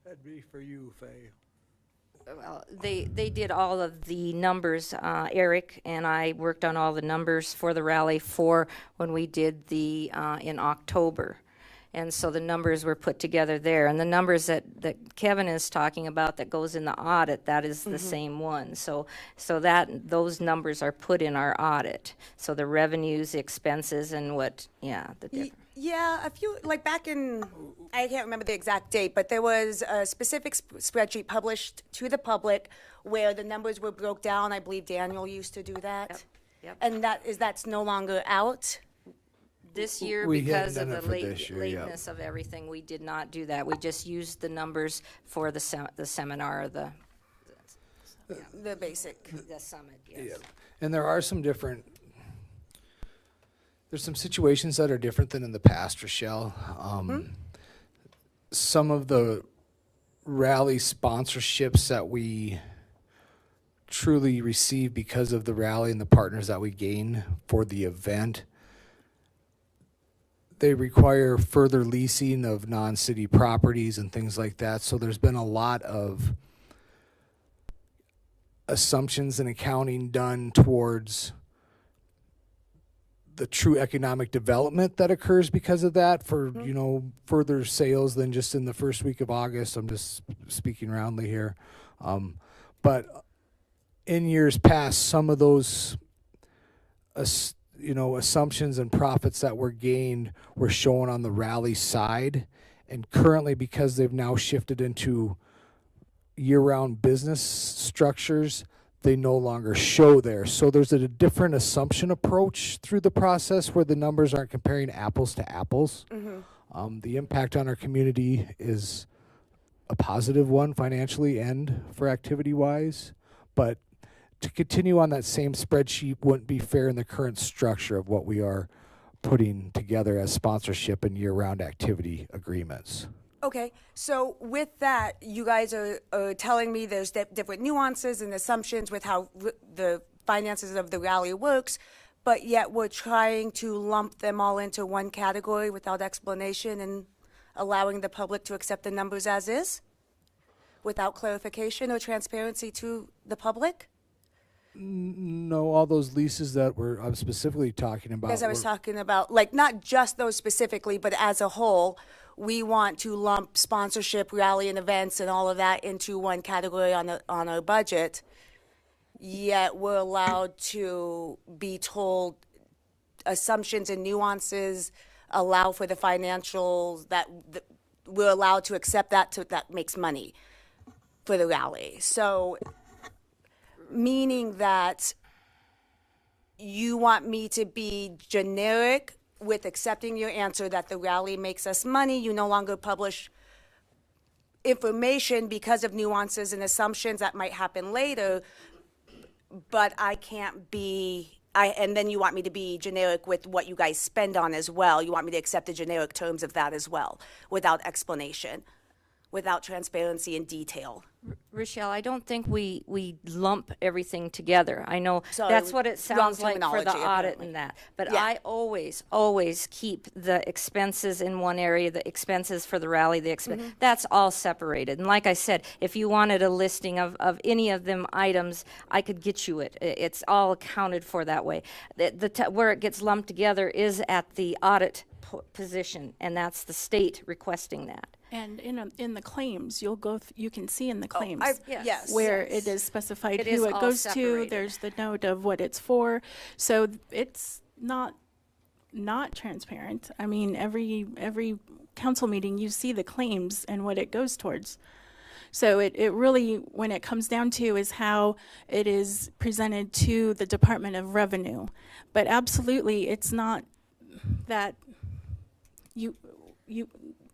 That'd be for you, Faye. Well, they did all of the numbers. Eric and I worked on all the numbers for the rally for when we did the in October. And so the numbers were put together there. And the numbers that Kevin is talking about that goes in the audit, that is the same one. So those numbers are put in our audit. So the revenues, expenses, and what, the difference. Yeah, a few, like back in, I can't remember the exact date, but there was a specific spreadsheet published to the public where the numbers were broke down. I believe Daniel used to do that. Yep. And that's no longer out. This year, We because hadn't of done the it for this year, yeah. lateness of everything, we did not do that. We just used the numbers for the seminar, The basic. the summit, yes. Yeah. And there are some there's some situations that are different than in the past, Rochelle. Some of the rally sponsorships that we truly receive because of the rally and the partners that we gain for the event, they require further leasing of non-city properties and things like that. So there's been a lot of assumptions and accounting done towards the true economic development that occurs because of that for, further sales than just in the first week of August. I'm just speaking roundly here. But in years past, some of those assumptions and profits that were gained were shown on the rally side. And currently, because they've now shifted into year-round business structures, they no longer show there. So there's a different assumption approach through the process where the numbers aren't comparing apples to apples. The impact on our community is a positive one financially and for activity-wise, but to continue on that same spreadsheet wouldn't be fair in the current structure of what we are putting together as sponsorship and year-round activity agreements. Okay, so with that, you guys are telling me there's different nuances and assumptions with how the finances of the rally works, but yet we're trying to lump them all into one category without explanation and allowing the public to accept the numbers as is? Without clarification or transparency to the public? No, all those leases that I'm specifically talking about. Because I was talking about, like, not just those specifically, but as a whole, we want to lump sponsorship, rally and events and all of that into one category on our budget, yet we're allowed to be told assumptions and nuances allow for the financials that we're allowed to accept that makes money for the rally. So, meaning that you want me to be generic with accepting your answer that the rally makes us money, you no longer publish information because of nuances and assumptions that might happen later, but I can't be, and then you want me to be generic with what you guys spend on as well. You want me to accept the generic terms of that as well, without explanation, without transparency and detail. Rochelle, I don't think we lump everything together. I know Sorry, that's what it wrong sounds like for the terminology, audit apparently. and that. But Yeah. I always keep the expenses in one area, the expenses for the rally, that's all separated. And like I said, if you wanted a listing of any of them items, I could get you it. It's all accounted for that way. Where it gets lumped together is at the audit position, and that's the state requesting that. And in the claims, you can see in the claims yes. where it is specified It who is it all goes to. separated. There's the note of what it's for. So it's not transparent. I mean, every council meeting, you see the claims and what it goes towards. So it really, when it comes down to, is how it is presented to the Department of Revenue. But absolutely, it's not that you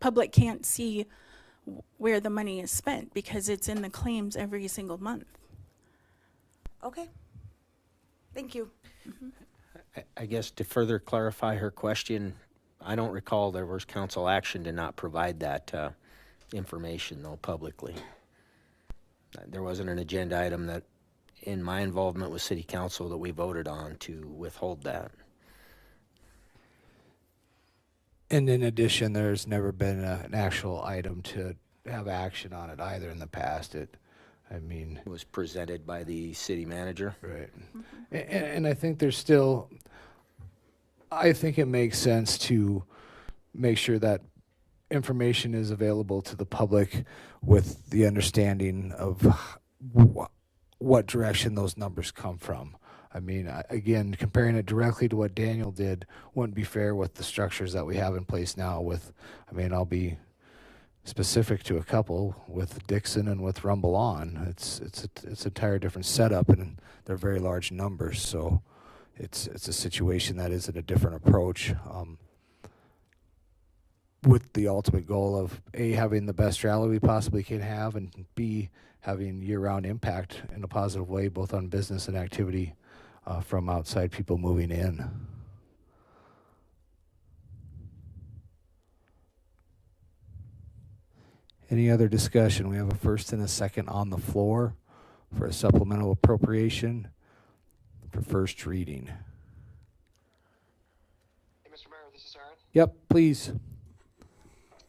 public can't see where the money is spent because it's in the claims every single month. Okay. Thank you. I guess to further clarify her question, I don't recall there was council action to not provide that information, though, publicly. There wasn't an agenda item that, in my involvement with city council, that we voted on to withhold that. And in addition, there's never been an actual item to have action on it either in the past. It was presented by the city manager. Right. And I think there's still, I think it makes sense to make sure that information is available to the public with the understanding of what direction those numbers come from. I mean, again, comparing it directly to what Daniel did wouldn't be fair with the structures that we have in place now I'll be specific to a couple with Dixon and with Rumble On. It's an entire different setup, and they're very large numbers, so it's a situation that is in a different approach, with the ultimate goal of A, having the best rally we possibly can have, and B, having year-round impact in a positive way, both on business and activity from outside people moving in. Any other discussion? We have a first and a second on the floor for a supplemental appropriation for first reading. Hey, Mr. Mayor, this is Aaron. Yep, please.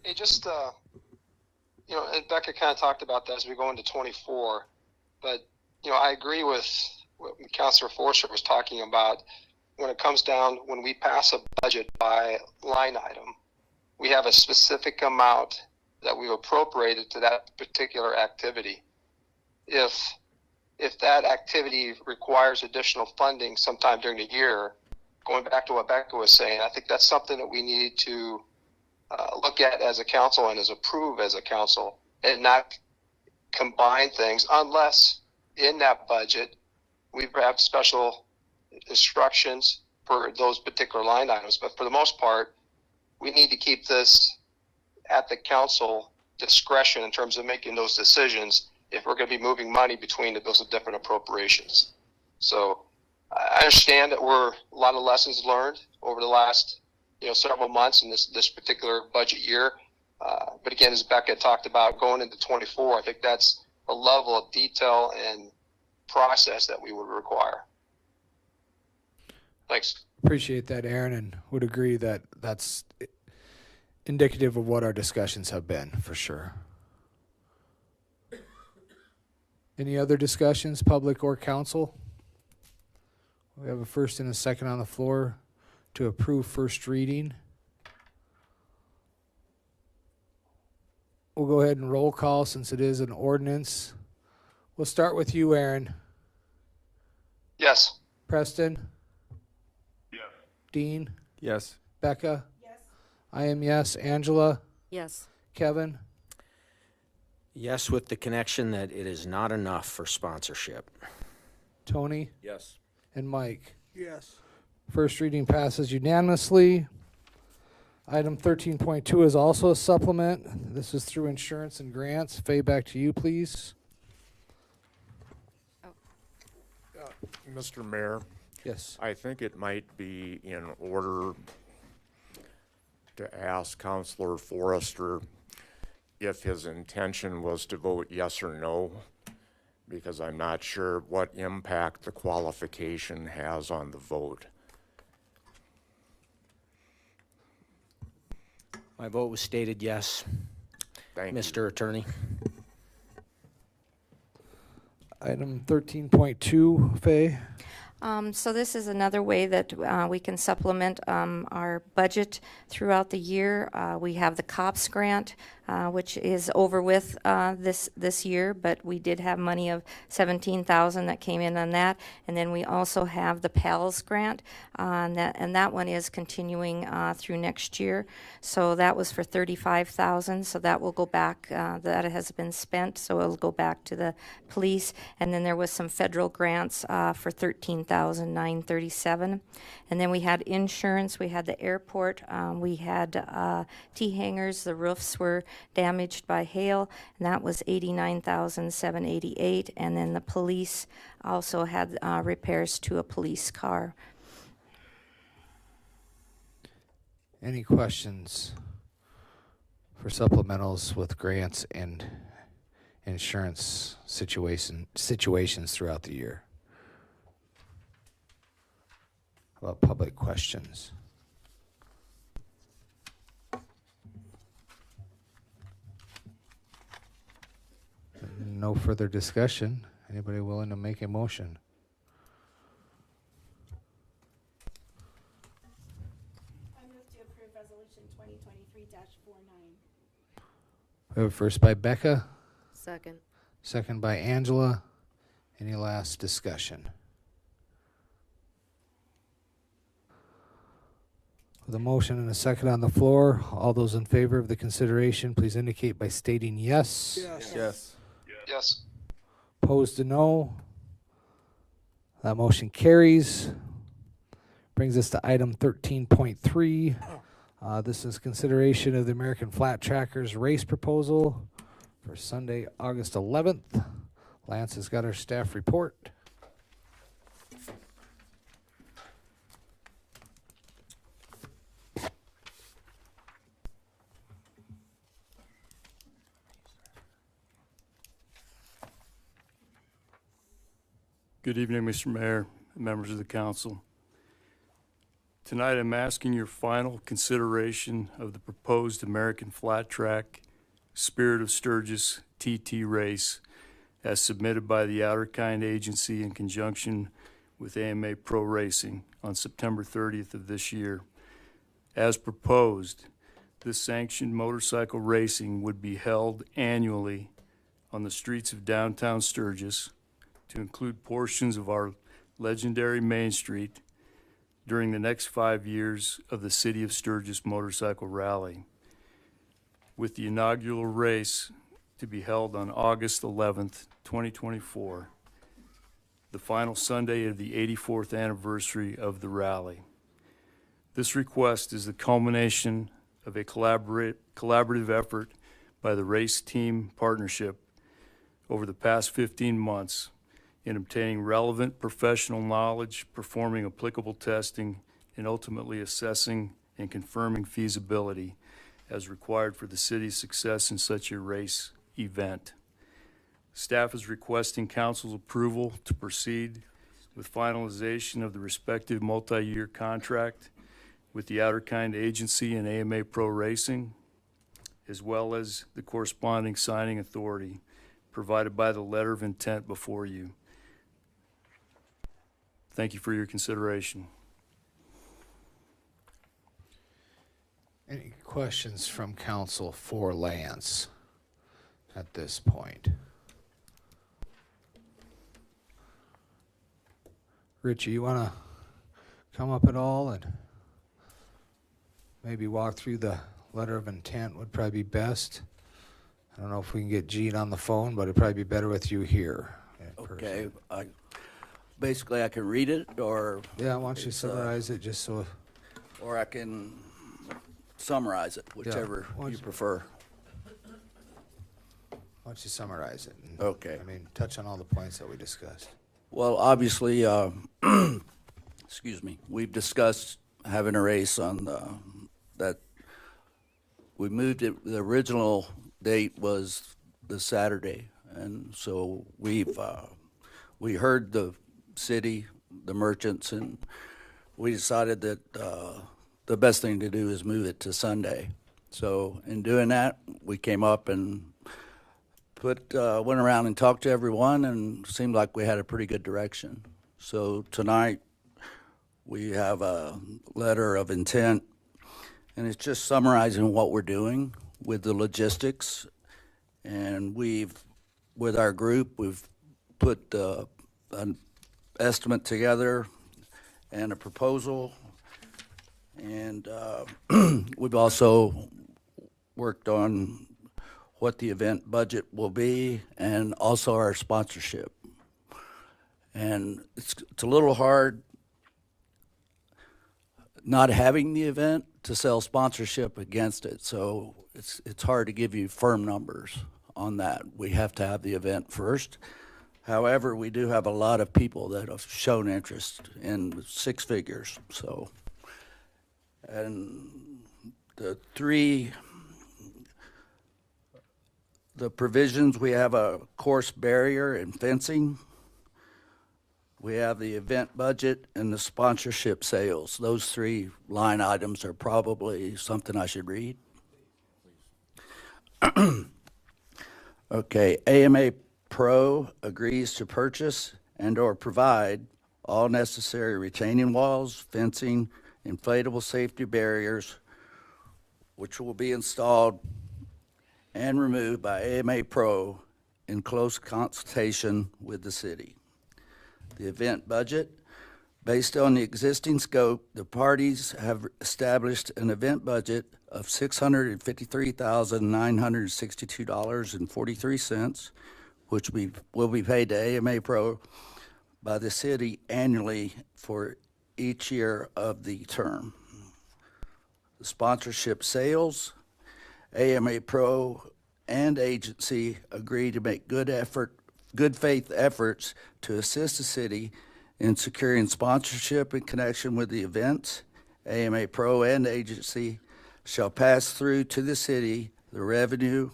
Hey, just, and Becca kind of talked about that as we go into 24, but, I agree with what Councilor Forster was talking about. When it comes down, when we pass a budget by line item, we have a specific amount that we've appropriated to that particular activity. If that activity requires additional funding sometime during the year, going back to what Becca was saying, I think that's something that we need to look at as a council and approve as a council, and not combine things unless in that budget we have special instructions for those particular line items. But for the most part, we need to keep this at the council discretion in terms of making those decisions if we're going to be moving money between those different appropriations. So I understand that we're a lot of lessons learned over the last, several months in this particular budget year. But again, as Becca talked about going into 24, I think that's a level of detail and process that we would require. Thanks. Appreciate that, Aaron, and would agree that that's indicative of what our discussions have been, for sure. Any other discussions, public or council? We have a first and a second on the floor to approve first reading. We'll go ahead and roll call since it is an ordinance. We'll start with you, Aaron. Yes. Preston? Yes. Dean? Yes. Becca? Yes. I am yes. Angela? Yes. Kevin? Yes, with the connection that it is not enough for sponsorship. Tony? Yes. And Mike? Yes. First reading passes unanimously. Item 13.2 is also a supplement. This is through insurance and grants. Faye, back to you, please. Mr. Mayor, Yes. I think it might be in order to ask Councilor Forrester if his intention was to vote yes or no, because I'm not sure what impact the qualification has on the vote. My vote was stated yes, Thank you. Mr. Attorney. Item 13.2, Faye. So this is another way that we can supplement our budget throughout the year. We have the COPS grant, which is over with this year, but we did have money of $17,000 that came in on that, and then we also have the PALS grant, and that one is continuing through next year. So that was for $35,000. So that will go back. That has been spent, so it'll go back to the police. And then there was some federal grants for $13,937, and then we had insurance. We had the airport. We had T hangars. The roofs were damaged by hail, and that was $89,788. And then the police also had repairs to a police car. Any questions for supplementals with grants and insurance situations throughout the year? How about public questions? No further discussion. Anybody willing to make a motion? I move to approve resolution 2023-49. We have a first by Becca, Second. second by Angela. Any last discussion? With a motion and a second on the floor, all those in favor of the consideration, please indicate by stating yes. Yes. Yes. Yes. Opposed to no. That motion carries. Brings us to item 13.3. This is consideration of the American Flat Trackers race proposal for Sunday, August 11th. Lance has got our staff report. Good evening, Mr. Mayor, and members of the council. Tonight, I'm asking your final consideration of the proposed American Flat Track Spirit of Sturgis TT race as submitted by the Outer Kind Agency in conjunction with AMA Pro Racing on September 30th of this year. As proposed, this sanctioned motorcycle racing would be held annually on the streets of downtown Sturgis to include portions of our legendary Main Street during the next 5 years of the City of Sturgis Motorcycle Rally, with the inaugural race to be held on August 11th, 2024, the final Sunday of the 84th anniversary of the rally. This request is the culmination of a collaborative effort by the race team partnership over the past 15 months in obtaining relevant professional knowledge, performing applicable testing, and ultimately assessing and confirming feasibility as required for the city's success in such a race event. Staff is requesting council's approval to proceed with finalization of the respective multi-year contract with the Outerkind Agency and AMA Pro Racing, as well as the corresponding signing authority provided by the letter of intent before you. Thank you for your consideration. Any questions from council for Lance at this point? Richie, you want to come up at all and maybe walk through the letter of intent would probably be best. I don't know if we can get Gene on the phone, but it'd probably be better with you here. Okay, basically I can read it, or Yeah, why don't you summarize it just so. or I can summarize it, whichever you prefer. Why don't you summarize it? And, Okay. I mean, touch on all the points that we discussed. Well, obviously, excuse me, we've discussed having a race on that. We moved it, the original date was the Saturday, and so we heard the city, the merchants, and we decided that the best thing to do is move it to Sunday. So in doing that, we came up and went around and talked to everyone, and seemed like we had a pretty good direction. So tonight, we have a letter of intent, and it's just summarizing what we're doing with the logistics. And with our group, we've put an estimate together and a proposal. And we've also worked on what the event budget will be, and also our sponsorship. And it's a little hard not having the event to sell sponsorship against it. So it's hard to give you firm numbers on that. We have to have the event first. However, we do have a lot of people that have shown interest in six figures. So, and the provisions, we have a course barrier and fencing. We have the event budget and the sponsorship sales. Those three line items are probably something I should read. Okay, AMA Pro agrees to purchase and/or provide all necessary retaining walls, fencing, inflatable safety barriers, which will be installed and removed by AMA Pro in close consultation with the city. The event budget, based on the existing scope, the parties have established an event budget of $653,962.43, which will be paid to AMA Pro by the city annually for each year of the term. The sponsorship sales, AMA Pro and agency agree to make good faith efforts to assist the city in securing sponsorship in connection with the events. AMA Pro and agency shall pass through to the city the revenue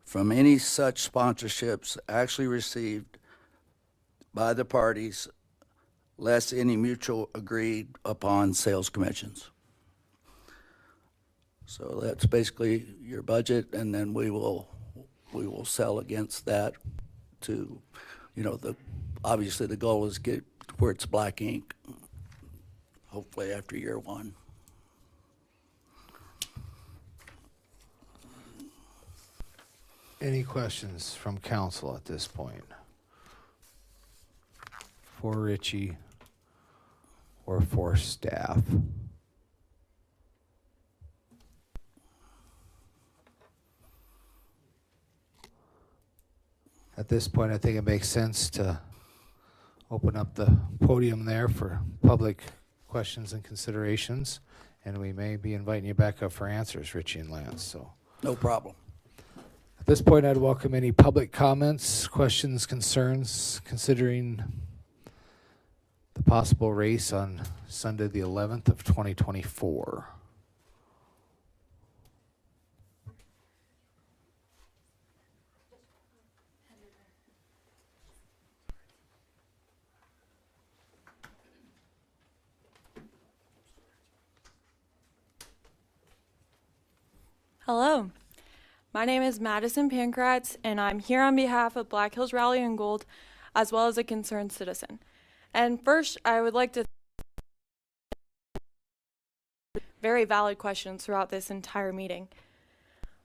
from any such sponsorships actually received by the parties, less any mutual agreed upon sales commissions. So that's basically your budget, and then we will sell against that to, obviously the goal is get where it's black ink, hopefully after year one. Any questions from council at this point? For Richie or for staff? At this point, I think it makes sense to open up the podium there for public questions and considerations, and we may be inviting you back up for answers, Richie and Lance. So, no problem. At this point, I'd welcome any public comments, questions, concerns, considering the possible race on Sunday, the 11th of 2024. Hello, my name is Madison Pankratz, and I'm here on behalf of Black Hills Rally and Gold, as well as a concerned citizen. And first, I would like to very valid questions throughout this entire meeting.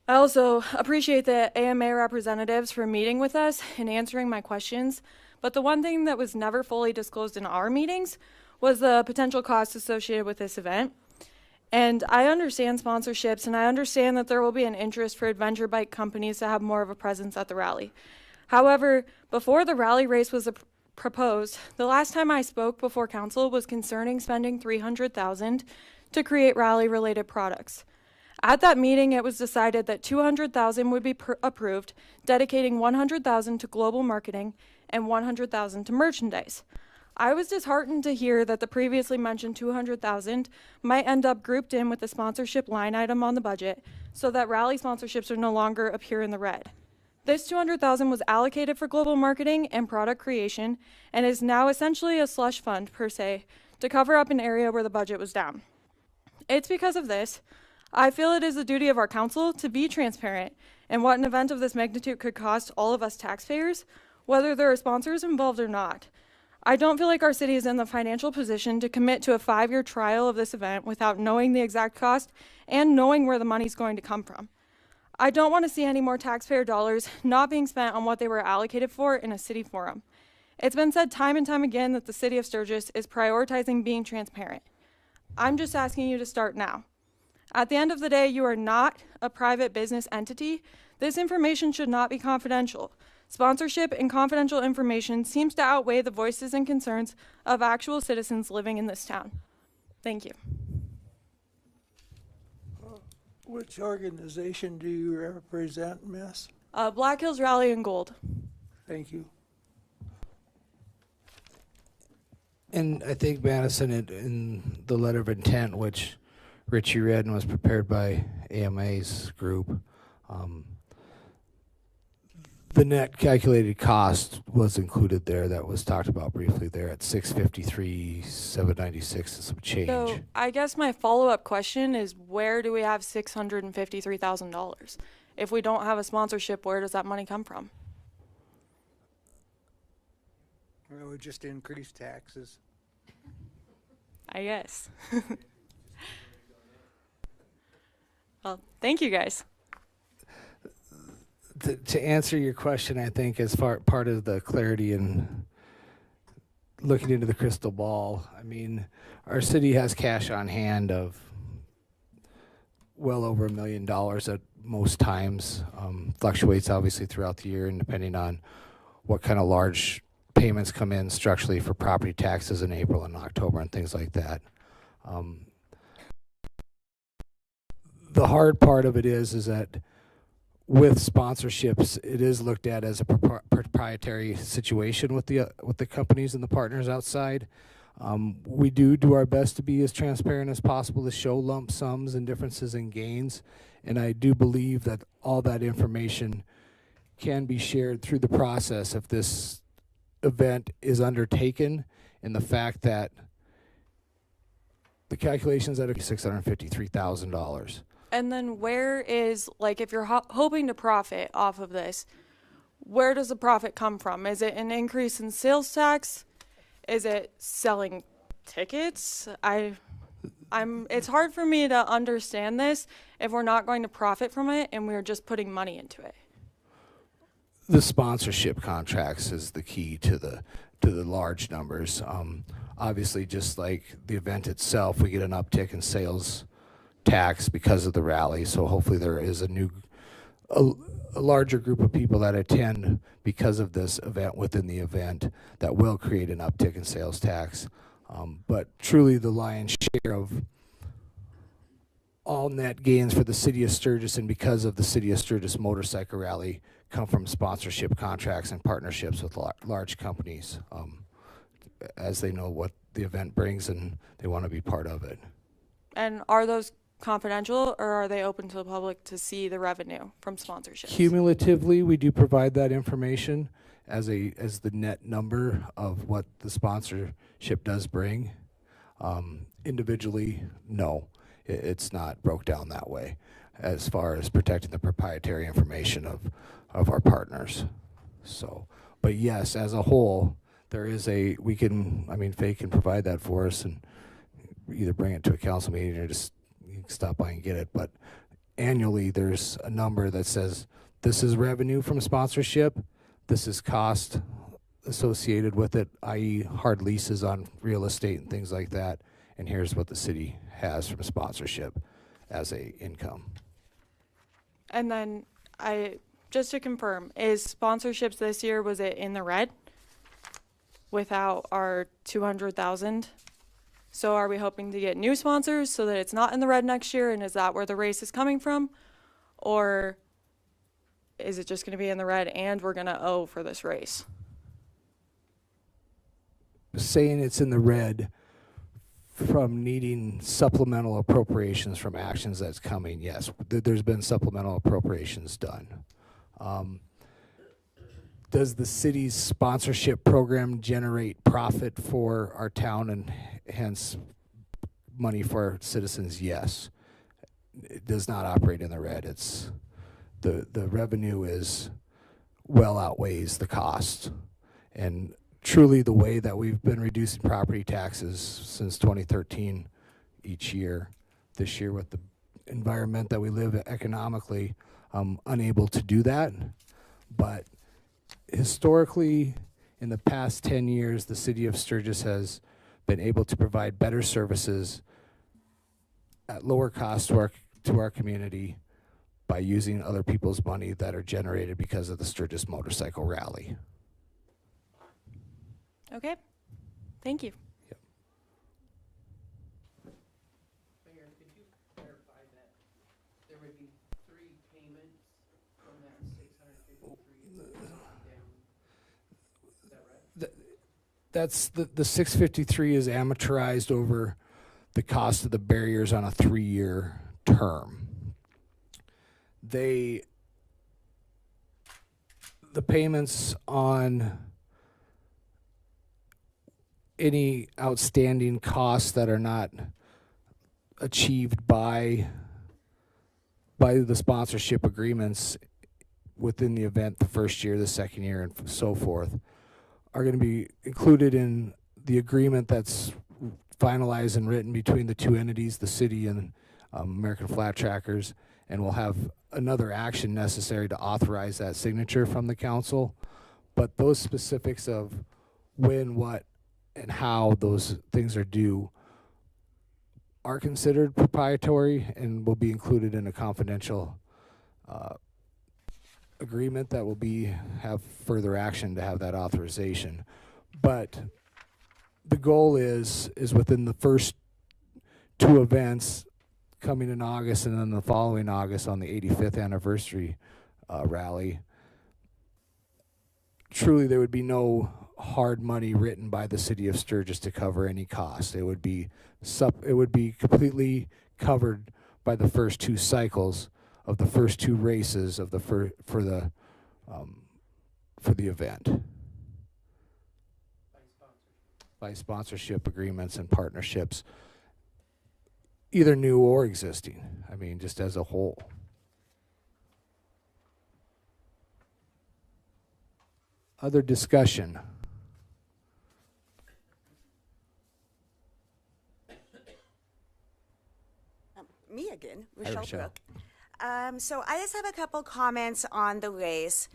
I also appreciate the AMA representatives for meeting with us and answering my questions, but the one thing that was never fully disclosed in our meetings was the potential costs associated with this event. And I understand sponsorships, and I understand that there will be an interest for adventure bike companies to have more of a presence at the rally. However, before the rally race was proposed, the last time I spoke before council was concerning spending $300,000 to create rally-related products. At that meeting, it was decided that $200,000 would be approved, dedicating $100,000 to global marketing and $100,000 to merchandise. I was disheartened to hear that the previously mentioned $200,000 might end up grouped in with the sponsorship line item on the budget, so that rally sponsorships are no longer appear in the red. This $200,000 was allocated for global marketing and product creation, and is now essentially a slush fund per se to cover up an area where the budget was down. It's because of this, I feel it is the duty of our council to be transparent in what an event of this magnitude could cost all of us taxpayers, whether there are sponsors involved or not. I don't feel like our city is in the financial position to commit to a 5-year trial of this event without knowing the exact cost and knowing where the money's going to come from. I don't want to see any more taxpayer dollars not being spent on what they were allocated for in a city forum. It's been said time and time again that the city of Sturgis is prioritizing being transparent. I'm just asking you to start now. At the end of the day, you are not a private business entity. This information should not be confidential. Sponsorship and confidential information seems to outweigh the voices and concerns of actual citizens living in this town. Thank you. Which organization do you represent, Miss? Black Hills Rally and Gold. Thank you. And I think, Madison, in the letter of intent, which Richie read and was prepared by AMA's group, the net calculated cost was included there. That was talked about briefly there at $653,796 and some change. So I guess my follow-up question is, where do we have $653,000? If we don't have a sponsorship, where does that money come from? Well, we just increase taxes. I guess. Well, thank you guys. To answer your question, I think as part of the clarity and looking into the crystal ball, I mean, our city has cash on hand of well over $1 million at most times. Fluctuates obviously throughout the year and depending on what kind of large payments come in structurally for property taxes in April and October and things like that. The hard part of it is that with sponsorships, it is looked at as a proprietary situation with the companies and the partners outside. We do our best to be as transparent as possible to show lump sums and differences in gains, and I do believe that all that information can be shared through the process if this event is undertaken, and the fact that the calculations that are $653,000. And then where is, like, if you're hoping to profit off of this, where does the profit come from? Is it an increase in sales tax? Is it selling tickets? It's hard for me to understand this if we're not going to profit from it and we're just putting money into it. The sponsorship contracts is the key to the large numbers. Obviously, just like the event itself, we get an uptick in sales tax because of the rally. So hopefully there is a larger group of people that attend because of this event within the event that will create an uptick in sales tax. But truly the lion's share of all net gains for the city of Sturgis, and because of the city of Sturgis motorcycle rally, come from sponsorship contracts and partnerships with large companies, as they know what the event brings and they want to be part of it. And are those confidential, or are they open to the public to see the revenue from sponsorships? Cumulatively, we do provide that information as the net number of what the sponsorship does bring. Individually, no, it's not broke down that way as far as protecting the proprietary information of our partners. So, but yes, as a whole, there is Faye can provide that for us and either bring it to a council meeting or just you can stop by and get it. But annually, there's a number that says this is revenue from sponsorship, this is cost associated with it, i.e. hard leases on real estate and things like that, and here's what the city has from sponsorship as a income. And then just to confirm, is sponsorships this year, was it in the red without our 200,000? So are we hoping to get new sponsors so that it's not in the red next year, and is that where the race is coming from? Or is it just going to be in the red and we're going to owe for this race? Saying it's in the red from needing supplemental appropriations from actions that's coming, yes, there's been supplemental appropriations done. Does the city's sponsorship program generate profit for our town and hence money for our citizens? Yes. It does not operate in the red. It's the revenue is well outweighs the cost. And truly the way that we've been reducing property taxes since 2013 each year, this year with the environment that we live economically, unable to do that. But historically, in the past 10 years, the city of Sturgis has been able to provide better services at lower cost to our community by using other people's money that are generated because of the Sturgis Motorcycle Rally. Okay, thank you. Mayor, could you clarify that there would be 3 payments from that 653 down? Is that right? That's the 653 is amortized over the cost of the barriers on a 3-year term. The payments on any outstanding costs that are not achieved by the sponsorship agreements within the event, the first year, the second year, and so forth, are going to be included in the agreement that's finalized and written between the two entities, the city and American Flat Trackers, and we'll have another action necessary to authorize that signature from the council. But those specifics of when, what, and how those things are due are considered proprietary and will be included in a confidential agreement that will have further action to have that authorization. But the goal is within the first 2 events coming in August and then the following August on the 85th anniversary rally, truly there would be no hard money written by the city of Sturgis to cover any cost. It would be completely covered by the first 2 cycles of the first 2 races of the for the event. By sponsorship agreements and partnerships, either new or existing. I mean, just as a whole. Other discussion? Me again, Hi, Rochelle Rochelle. Brooke. So I just have a couple comments on the race.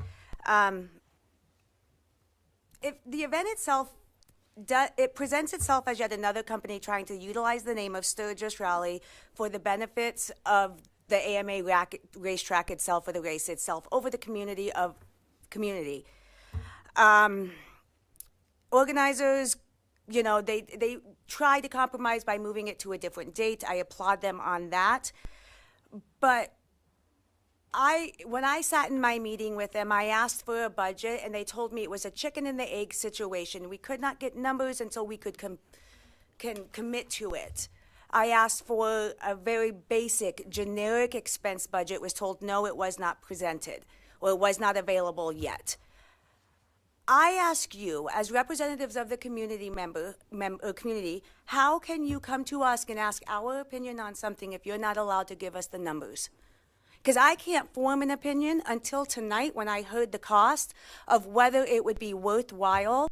If the event itself, it presents itself as yet another company trying to utilize the name of Sturgis Rally for the benefits of the AMA racetrack itself, or the race itself, over the community. Organizers, they try to compromise by moving it to a different date. I applaud them on that. But when I sat in my meeting with them, I asked for a budget, and they told me it was a chicken and the egg situation. We could not get numbers until we could commit to it. I asked for a very basic, generic expense budget, was told no, it was not presented, or it was not available yet. I ask you, as representatives of the community community, how can you come to us and ask our opinion on something if you're not allowed to give us the numbers? Because I can't form an opinion until tonight when I heard the cost of whether it would be worthwhile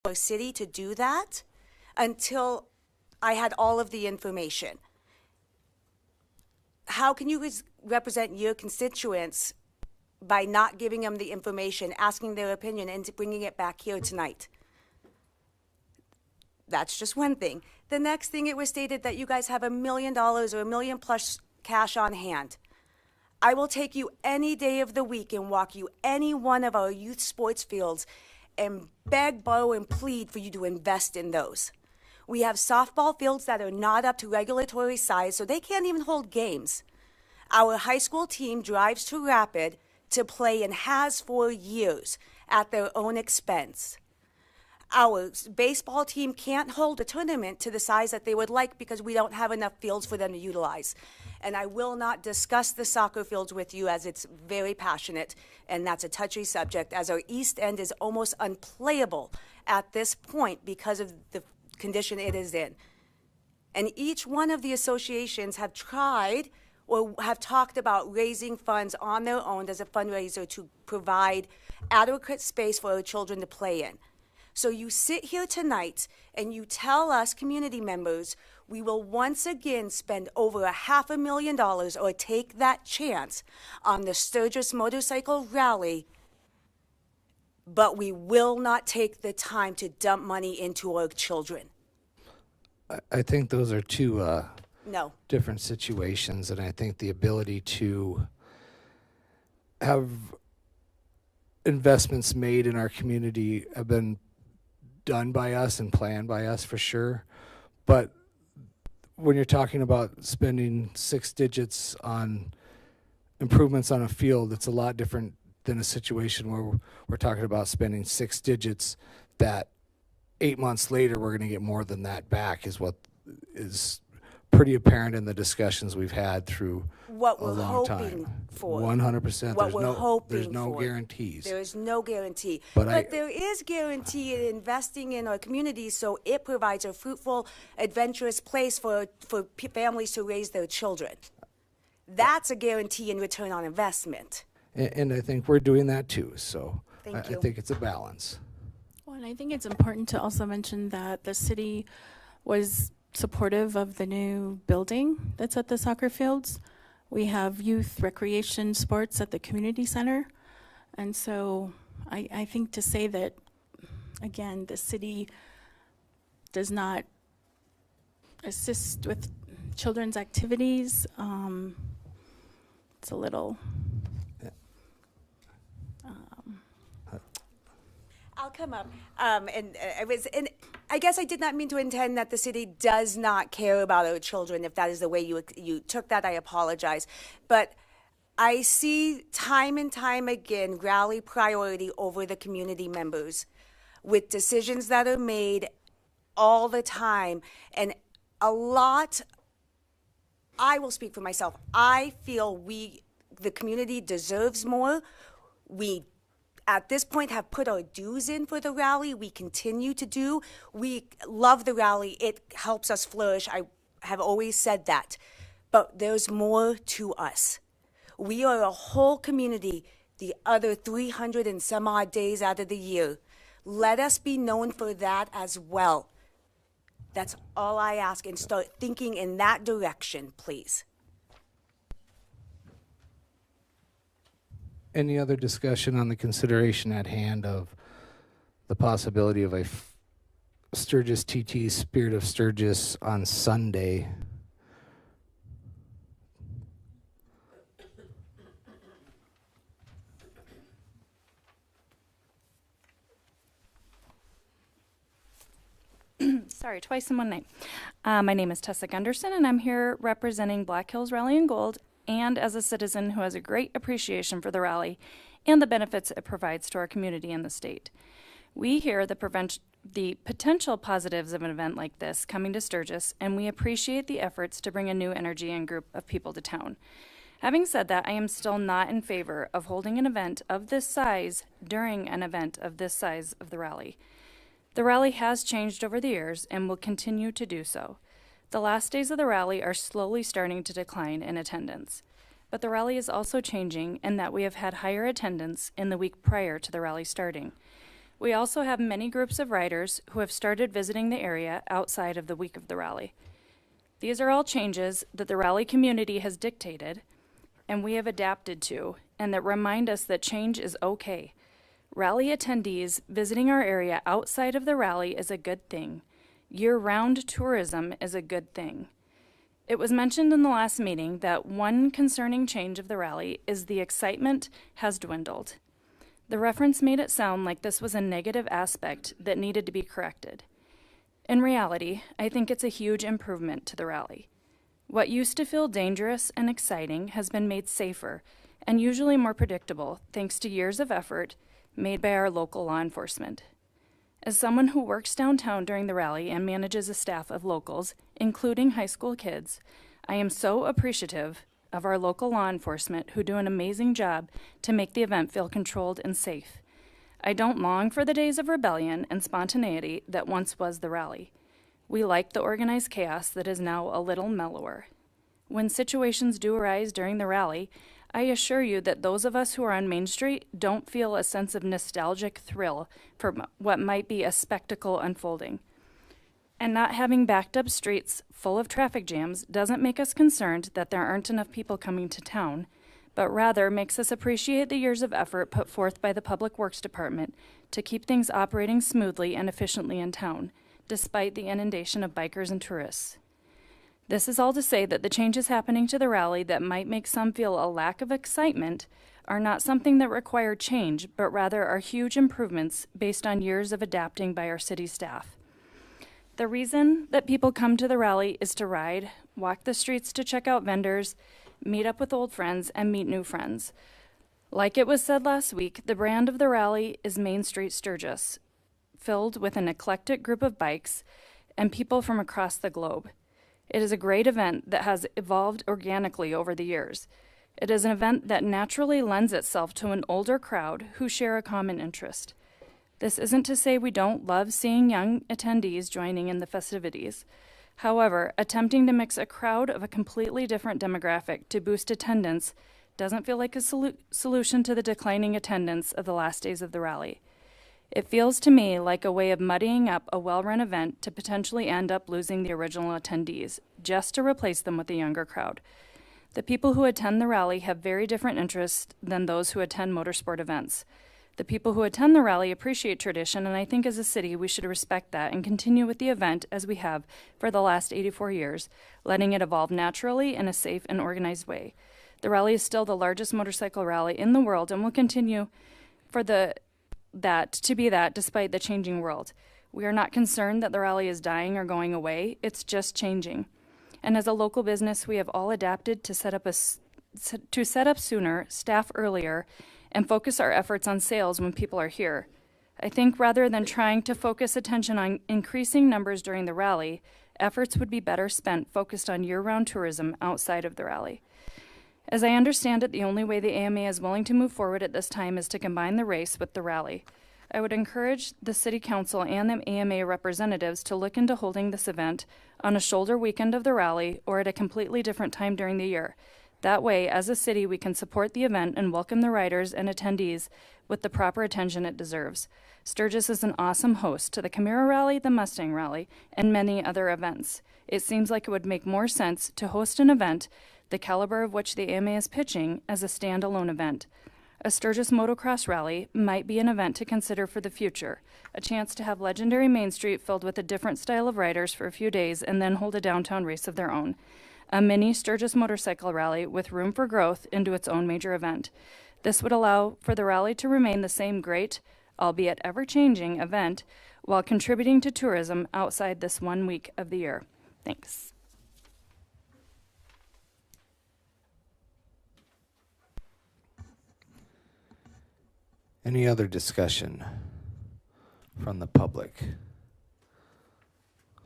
for a city to do that until I had all of the information. How can you represent your constituents by not giving them the information, asking their opinion, and bringing it back here tonight? That's just one thing. The next thing, it was stated that you guys have $1 million or $1 million plus cash on hand. I will take you any day of the week and walk you any one of our youth sports fields and beg, borrow, and plead for you to invest in those. We have softball fields that are not up to regulatory size, so they can't even hold games. Our high school team drives to Rapid to play and has for years at their own expense. Our baseball team can't hold a tournament to the size that they would like because we don't have enough fields for them to utilize. And I will not discuss the soccer fields with you, as it's very passionate, and that's a touchy subject, as our East End is almost unplayable at this point because of the condition it is in. And each one of the associations have tried or have talked about raising funds on their own as a fundraiser to provide adequate space for our children to play in. So you sit here tonight and you tell us, community members, we will once again spend over $500,000 or take that chance on the Sturgis Motorcycle Rally, but we will not take the time to dump money into our children. I think those are two No. different situations, and I think the ability to have investments made in our community have been done by us and planned by us for sure. But when you're talking about spending 6 digits on improvements on a field, it's a lot different than a situation where we're talking about spending 6 digits that 8 months later we're going to get more than that back, is what is pretty apparent in the discussions we've had through What a we're long hoping time. for. 100%. What we're hoping There's no for. guarantees. There is no guarantee. But there is guarantee in investing in our community so it provides a fruitful, adventurous place for families to raise their children. That's a guarantee in return on investment. And I think we're doing that too. So I Thank you. think it's a balance. Well, and I think it's important to also mention that the city was supportive of the new building that's at the soccer fields. We have youth recreation sports at the community center. And so I think to say that, again, the city does not assist with children's activities, it's a little... I'll come up. And I guess I did not mean to intend that the city does not care about our children. If that is the way you took that, I apologize. But I see time and time again rally priority over the community members with decisions that are made all the time. And a lot, I will speak for myself. I feel the community deserves more. We at this point have put our dues in for the rally. We continue to do. We love the rally. It helps us flourish. I have always said that. But there's more to us. We are a whole community the other 300 and some odd days out of the year. Let us be known for that as well. That's all I ask, and start thinking in that direction, please. Any other discussion on the consideration at hand of the possibility of a Sturgis TT Spirit of Sturgis on Sunday? Sorry, twice in one night. My name is Tessa Gunderson, and I'm here representing Black Hills Rally and Gold, and as a citizen who has a great appreciation for the rally and the benefits it provides to our community and the state. We hear the potential positives of an event like this coming to Sturgis, and we appreciate the efforts to bring a new energy and group of people to town. Having said that, I am still not in favor of holding an event of this size during an event of this size of the rally. The rally has changed over the years and will continue to do so. The last days of the rally are slowly starting to decline in attendance. But the rally is also changing in that we have had higher attendance in the week prior to the rally starting. We also have many groups of riders who have started visiting the area outside of the week of the rally. These are all changes that the rally community has dictated and we have adapted to, and that remind us that change is okay. Rally attendees visiting our area outside of the rally is a good thing. Year-round tourism is a good thing. It was mentioned in the last meeting that one concerning change of the rally is the excitement has dwindled. The reference made it sound like this was a negative aspect that needed to be corrected. In reality, I think it's a huge improvement to the rally. What used to feel dangerous and exciting has been made safer and usually more predictable thanks to years of effort made by our local law enforcement. As someone who works downtown during the rally and manages a staff of locals, including high school kids, I am so appreciative of our local law enforcement who do an amazing job to make the event feel controlled and safe. I don't long for the days of rebellion and spontaneity that once was the rally. We like the organized chaos that is now a little mellower. When situations do arise during the rally, I assure you that those of us who are on Main Street don't feel a sense of nostalgic thrill for what might be a spectacle unfolding. And not having backed up streets full of traffic jams doesn't make us concerned that there aren't enough people coming to town, but rather makes us appreciate the years of effort put forth by the Public Works Department to keep things operating smoothly and efficiently in town, despite the inundation of bikers and tourists. This is all to say that the changes happening to the rally that might make some feel a lack of excitement are not something that require change, but rather are huge improvements based on years of adapting by our city staff. The reason that people come to the rally is to ride, walk the streets to check out vendors, meet up with old friends, and meet new friends. Like it was said last week, the brand of the rally is Main Street Sturgis, filled with an eclectic group of bikes and people from across the globe. It is a great event that has evolved organically over the years. It is an event that naturally lends itself to an older crowd who share a common interest. This isn't to say we don't love seeing young attendees joining in the festivities. However, attempting to mix a crowd of a completely different demographic to boost attendance doesn't feel like a solution to the declining attendance of the last days of the rally. It feels to me like a way of muddying up a well-run event to potentially end up losing the original attendees, just to replace them with a younger crowd. The people who attend the rally have very different interests than those who attend motorsport events. The people who attend the rally appreciate tradition, and I think as a city we should respect that and continue with the event as we have for the last 84 years, letting it evolve naturally in a safe and organized way. The rally is still the largest motorcycle rally in the world and will continue for to be that despite the changing world. We are not concerned that the rally is dying or going away. It's just changing. And as a local business, we have all adapted to set up sooner, staff earlier, and focus our efforts on sales when people are here. I think rather than trying to focus attention on increasing numbers during the rally, efforts would be better spent focused on year-round tourism outside of the rally. As I understand it, the only way the AMA is willing to move forward at this time is to combine the race with the rally. I would encourage the City Council and the AMA representatives to look into holding this event on a shoulder weekend of the rally or at a completely different time during the year. That way, as a city, we can support the event and welcome the riders and attendees with the proper attention it deserves. Sturgis is an awesome host to the Camaro Rally, the Mustang Rally, and many other events. It seems like it would make more sense to host an event the caliber of which the AMA is pitching as a standalone event. A Sturgis Motocross Rally might be an event to consider for the future, a chance to have legendary Main Street filled with a different style of riders for a few days and then hold a downtown race of their own. A mini Sturgis Motorcycle Rally with room for growth into its own major event. This would allow for the rally to remain the same great, albeit ever-changing, event while contributing to tourism outside this 1 week of the year. Thanks. Any other discussion from the public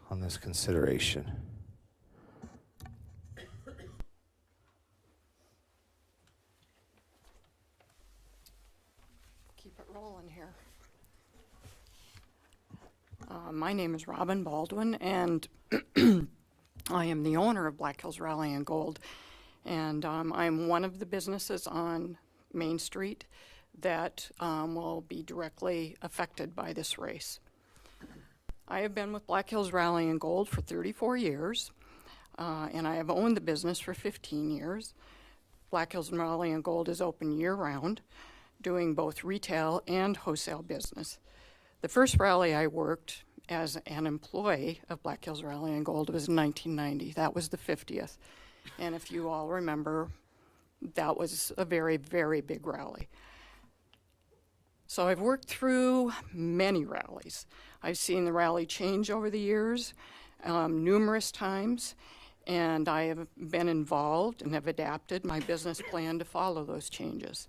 on this consideration? Keep it rolling here. My name is Robin Baldwin, and I am the owner of Black Hills Rally and Gold. And I'm one of the businesses on Main Street that will be directly affected by this race. I have been with Black Hills Rally and Gold for 34 years, and I have owned the business for 15 years. Black Hills Rally and Gold is open year-round, doing both retail and wholesale business. The first rally I worked as an employee of Black Hills Rally and Gold was in 1990. That was the 50th. And if you all remember, that was a very, very big rally. So I've worked through many rallies. I've seen the rally change over the years, numerous times, and I have been involved and have adapted my business plan to follow those changes.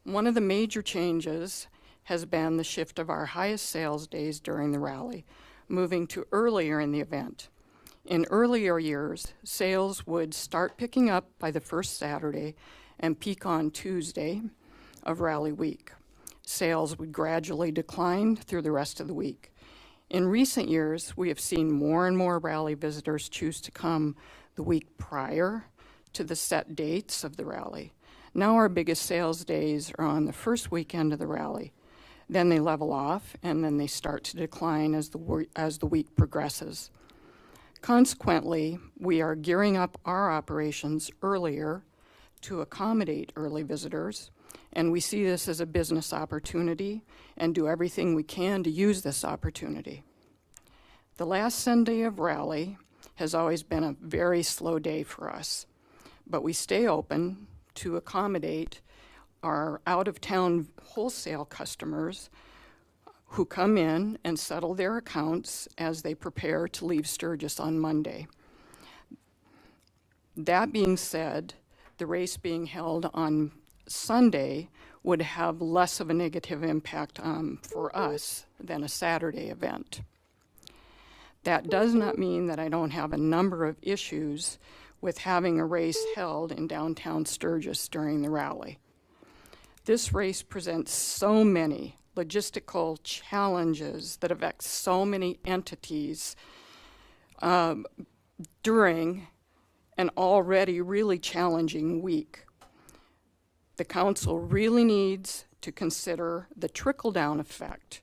One of the major changes has been the shift of our highest sales days during the rally, moving to earlier in the event. In earlier years, sales would start picking up by the first Saturday and peak on Tuesday of rally week. Sales would gradually decline through the rest of the week. In recent years, we have seen more and more rally visitors choose to come the week prior to the set dates of the rally. Now our biggest sales days are on the first weekend of the rally. Then they level off, and then they start to decline as the week progresses. Consequently, we are gearing up our operations earlier to accommodate early visitors, and we see this as a business opportunity and do everything we can to use this opportunity. The last Sunday of rally has always been a very slow day for us, but we stay open to accommodate our out-of-town wholesale customers who come in and settle their accounts as they prepare to leave Sturgis on Monday. That being said, the race being held on Sunday would have less of a negative impact for us than a Saturday event. That does not mean that I don't have a number of issues with having a race held in downtown Sturgis during the rally. This race presents so many logistical challenges that affect so many entities during an already really challenging week. The council really needs to consider the trickle-down effect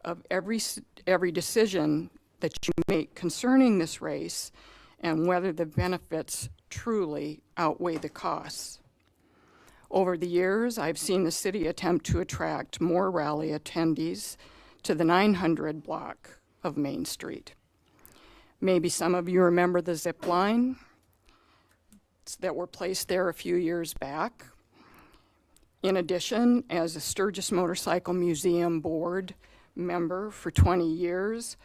of every decision that you make concerning this race and whether the benefits truly outweigh the costs. Over the years, I've seen the city attempt to attract more rally attendees to the 900 block of Main Street. Maybe some of you remember the zip line that were placed there a few years back. In addition, as a Sturgis Motorcycle Museum Board member for 20 years,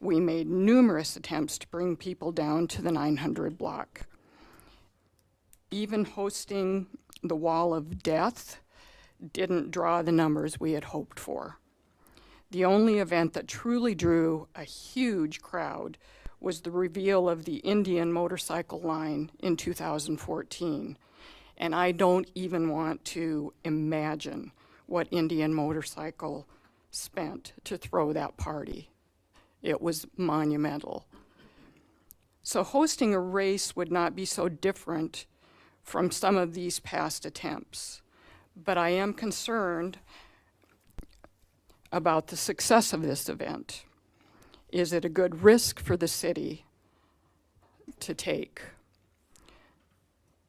we made numerous attempts to bring people down to the 900 block. Even hosting the Wall of Death didn't draw the numbers we had hoped for. The only event that truly drew a huge crowd was the reveal of the Indian motorcycle line in 2014. And I don't even want to imagine what Indian Motorcycle spent to throw that party. It was monumental. So hosting a race would not be so different from some of these past attempts, but I am concerned about the success of this event. Is it a good risk for the city to take?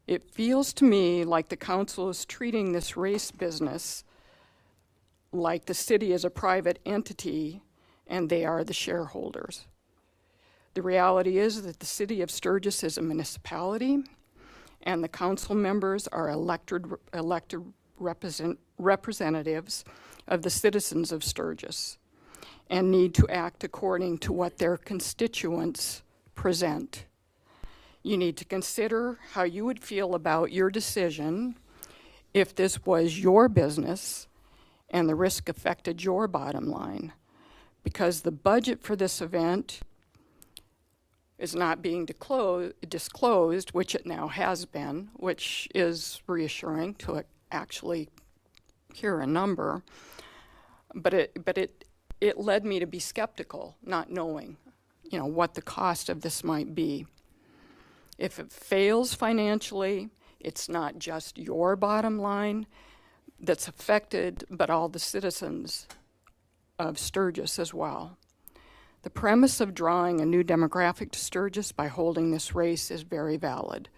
It feels to me like the council is treating this race business like the city is a private entity and they are the shareholders. The reality is that the city of Sturgis is a municipality and the council members are elected representatives of the citizens of Sturgis and need to act according to what their constituents present. You need to consider how you would feel about your decision if this was your business and the risk affected your bottom line. Because the budget for this event is not being disclosed, which it now has been, which is reassuring to actually hear a number. But it led me to be skeptical, not knowing, what the cost of this might be. If it fails financially, it's not just your bottom line that's affected, but all the citizens of Sturgis as well. The premise of drawing a new demographic to Sturgis by holding this race is very valid.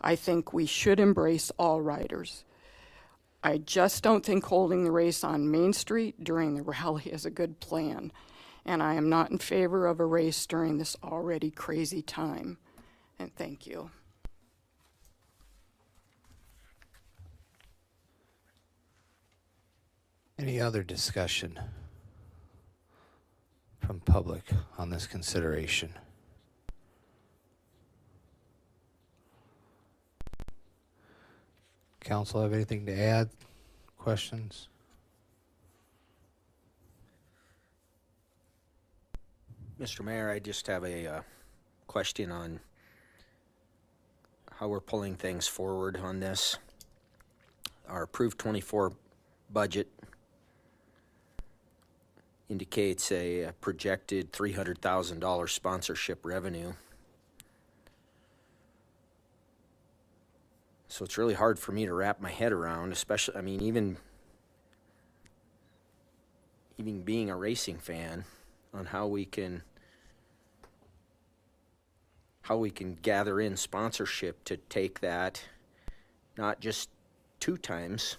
I think we should embrace all riders. I just don't think holding the race on Main Street during the rally is a good plan, and I am not in favor of a race during this already crazy time. And thank you. Any other discussion from public on this consideration? Council have anything to add? Questions? Mr. Mayor, I just have a question on how we're pulling things forward on this. Our approved 24 budget indicates a projected $300,000 sponsorship revenue. So it's really hard for me to wrap my head around, especially, even being a racing fan, on how we can gather in sponsorship to take that not just 2 times,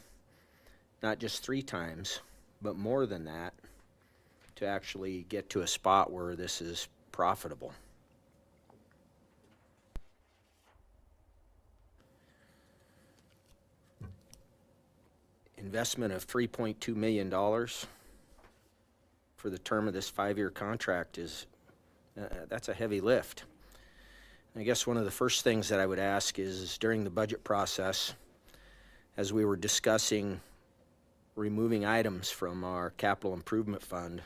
not just 3 times, but more than that, to actually get to a spot where this is profitable. Investment of $3.2 million for the term of this 5-year contract is, that's a heavy lift. I guess one of the first things that I would ask is during the budget process, as we were discussing removing items from our capital improvement fund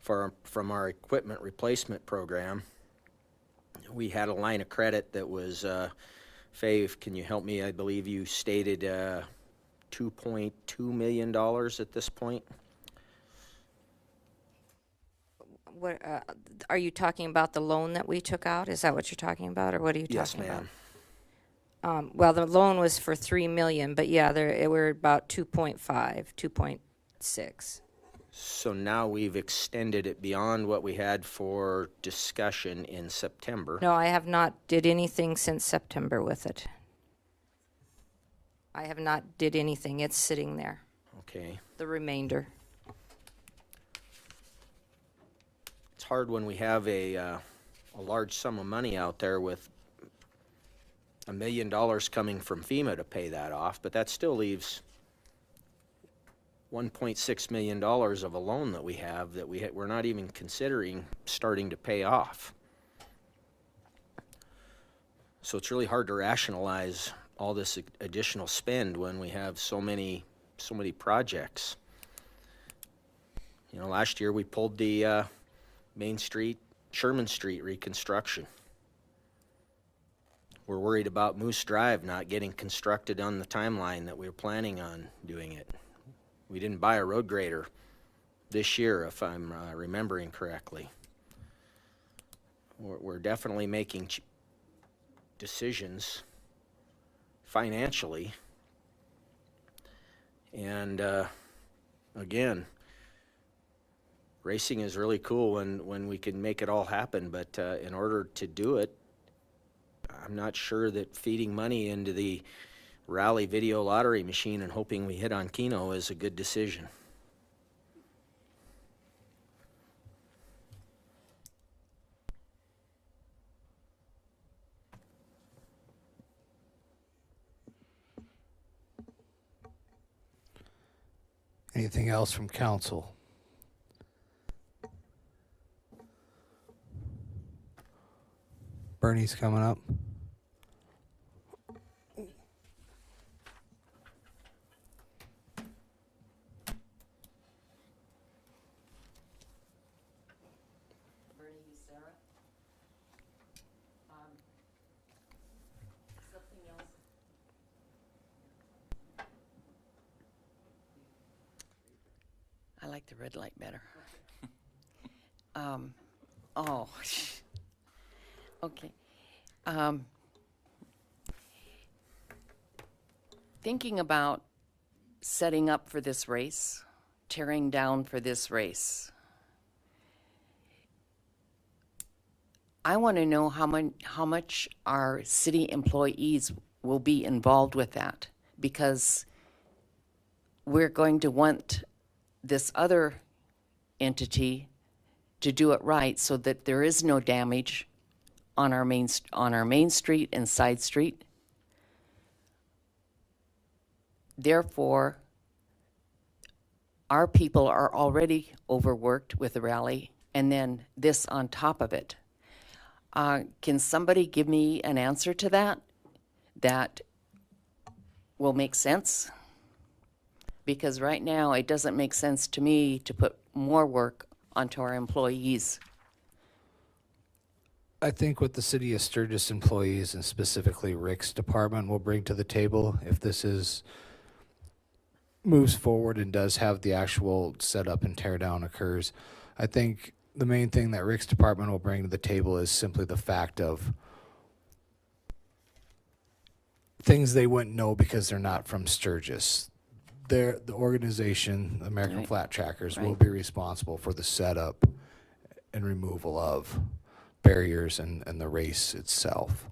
from our equipment replacement program, we had a line of credit that was, Faye, can you help me? I believe you stated $2.2 million at this point. What, are you talking about the loan that we took out? Is that what you're talking about, or what are you Yes, talking ma'am. about? Well, the loan was for $3 million, but yeah, we're about 2.5, 2.6. So now we've extended it beyond what we had for discussion in September. No, I have not did anything since September with it. I have not did anything. It's sitting there. Okay. The remainder. It's hard when we have a large sum of money out there with $1 million coming from FEMA to pay that off, but that still leaves $1.6 million of a loan that we have that we're not even considering starting to pay off. So it's really hard to rationalize all this additional spend when we have so many projects. Last year we pulled the Main Street, Sherman Street reconstruction. We're worried about Moose Drive not getting constructed on the timeline that we were planning on doing it. We didn't buy a road grader this year, if I'm remembering correctly. We're definitely making decisions financially. And again, racing is really cool when we can make it all happen, but in order to do it, I'm not sure that feeding money into the Rally video lottery machine and hoping we hit on Keno is a good decision. Anything else from council? Bernie's coming up. I like the red light better. Oh, okay. Thinking about setting up for this race, tearing down for this race, I want to know how much our city employees will be involved with that, because we're going to want this other entity to do it right so that there is no damage on our main street and side street. Therefore, our people are already overworked with the rally, and then this on top of it. Can somebody give me an answer to that will make sense? Because right now, it doesn't make sense to me to put more work onto our employees. I think what the city of Sturgis employees and specifically Rick's department will bring to the table, if this moves forward and does have the actual setup and tear down occurs, I think the main thing that Rick's department will bring to the table is simply the fact of things they wouldn't know because they're not from Sturgis. The organization, American Right. Flat Trackers, will Right. be responsible for the setup and removal of barriers and the race itself.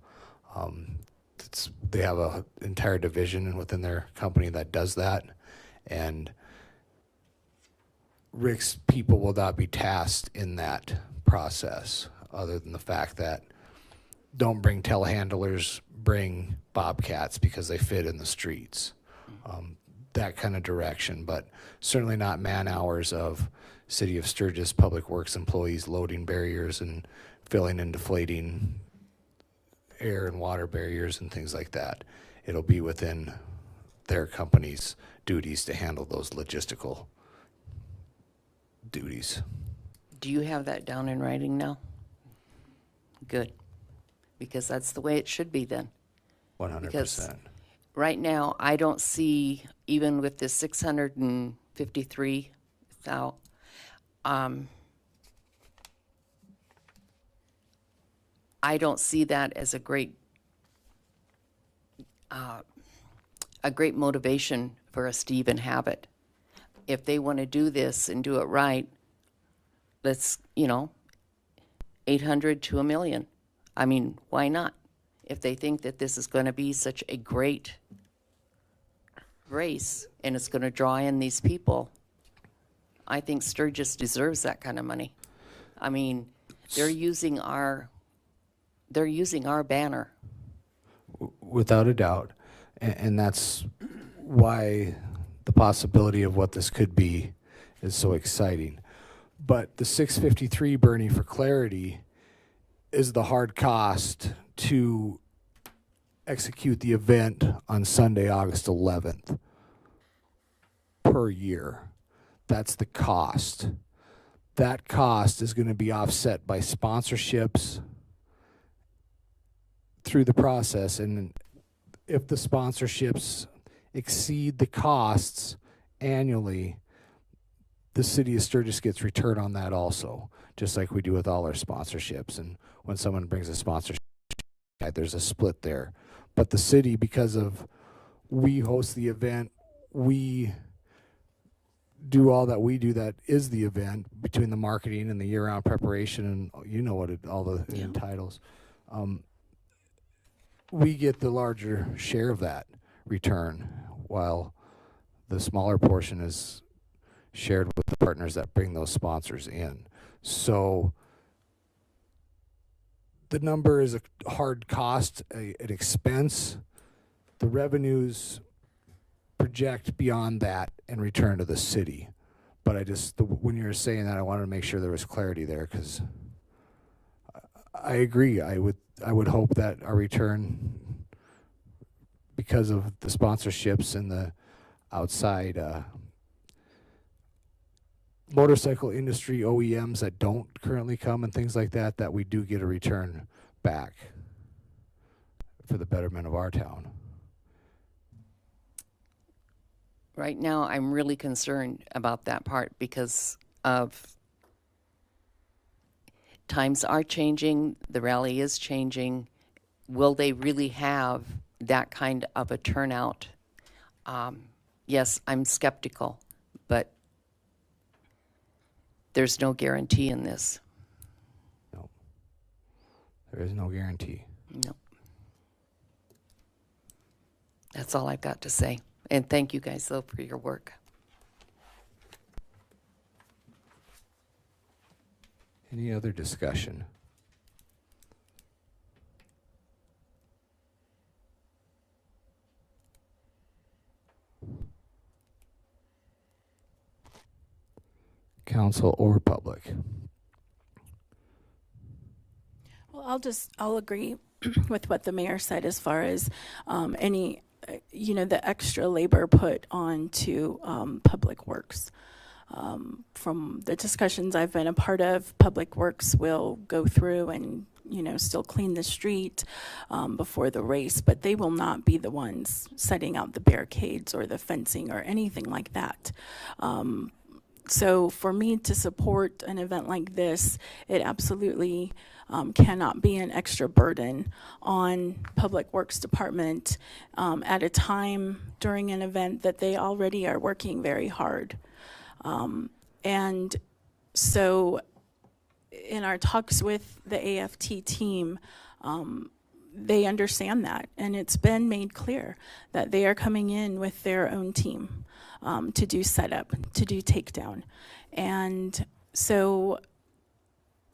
They have an entire division within their company that does that, and Rick's people will not be tasked in that process, other than the fact that don't bring telehandlers, bring bobcats because they fit in the streets. That kind of direction, but certainly not man hours of City of Sturgis Public Works employees loading barriers and filling and deflating air and water barriers and things like that. It'll be within their company's duties to handle those logistical duties. Do you have that down in writing now? Good. Because that's the way it should be then. 100%. Right now, I don't see, even with the 653,000, I don't see that as a great motivation for us to even have it. If they want to do this and do it right, let's, 800 to $1 million. I mean, why not? If they think that this is going to be such a great race and it's going to draw in these people, I think Sturgis deserves that kind of money. I mean, they're using our banner. Without a doubt. And that's why the possibility of what this could be is so exciting. But the 653, Bernie, for clarity, is the hard cost to execute the event on Sunday, August 11th per year. That's the cost. That cost is going to be offset by sponsorships through the process, and if the sponsorships exceed the costs annually, the city of Sturgis gets return on that also, just like we do with all our sponsorships. And when someone brings a sponsorship, there's a split there. But the city, because of we host the event, we do all that we do that is the event, between the marketing and the year-round preparation, and you know what all the it entitles. We get the larger share of that return, while the smaller portion is shared with the partners that bring those sponsors in. So the number is a hard cost, an expense. The revenues project beyond that and return to the city. But when you were saying that, I wanted to make sure there was clarity there, because I agree. I would hope that our return, because of the sponsorships and the outside motorcycle industry OEMs that don't currently come and things like that, that we do get a return back for the betterment of our town. Right now, I'm really concerned about that part because of times are changing, the rally is changing. Will they really have that kind of a turnout? Yes, I'm skeptical, but there's no guarantee in this. No. There is no guarantee. No. That's all I've got to say. And thank you guys, though, for your work. Any other discussion? Council or public? Well, I'll agree with what the mayor said as far as any, the extra labor put on to Public Works. From the discussions I've been a part of, Public Works will go through and, still clean the street before the race, but they will not be the ones setting out the barricades or the fencing or anything like that. So for me to support an event like this, it absolutely cannot be an extra burden on Public Works Department at a time during an event that they already are working very hard. And so in our talks with the AFT team, they understand that, and it's been made clear that they are coming in with their own team to do setup, to do takedown. And so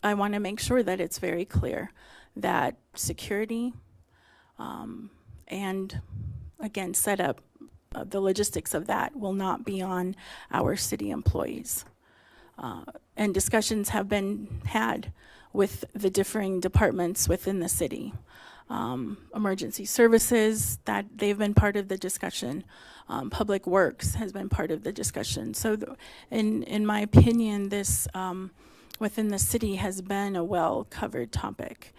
I want to make sure that it's very clear that security and, again, setup, the logistics of that will not be on our city employees. And discussions have been had with the differing departments within the city. Emergency services, that they've been part of the discussion. Public Works has been part of the discussion. So in my opinion, this within the city has been a well-covered topic.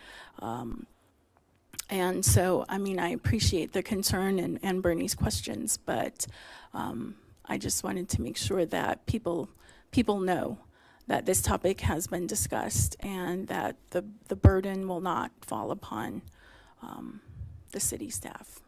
And so, I appreciate the concern and Bernie's questions, but I just wanted to make sure that people know that this topic has been discussed and that the burden will not fall upon the city staff.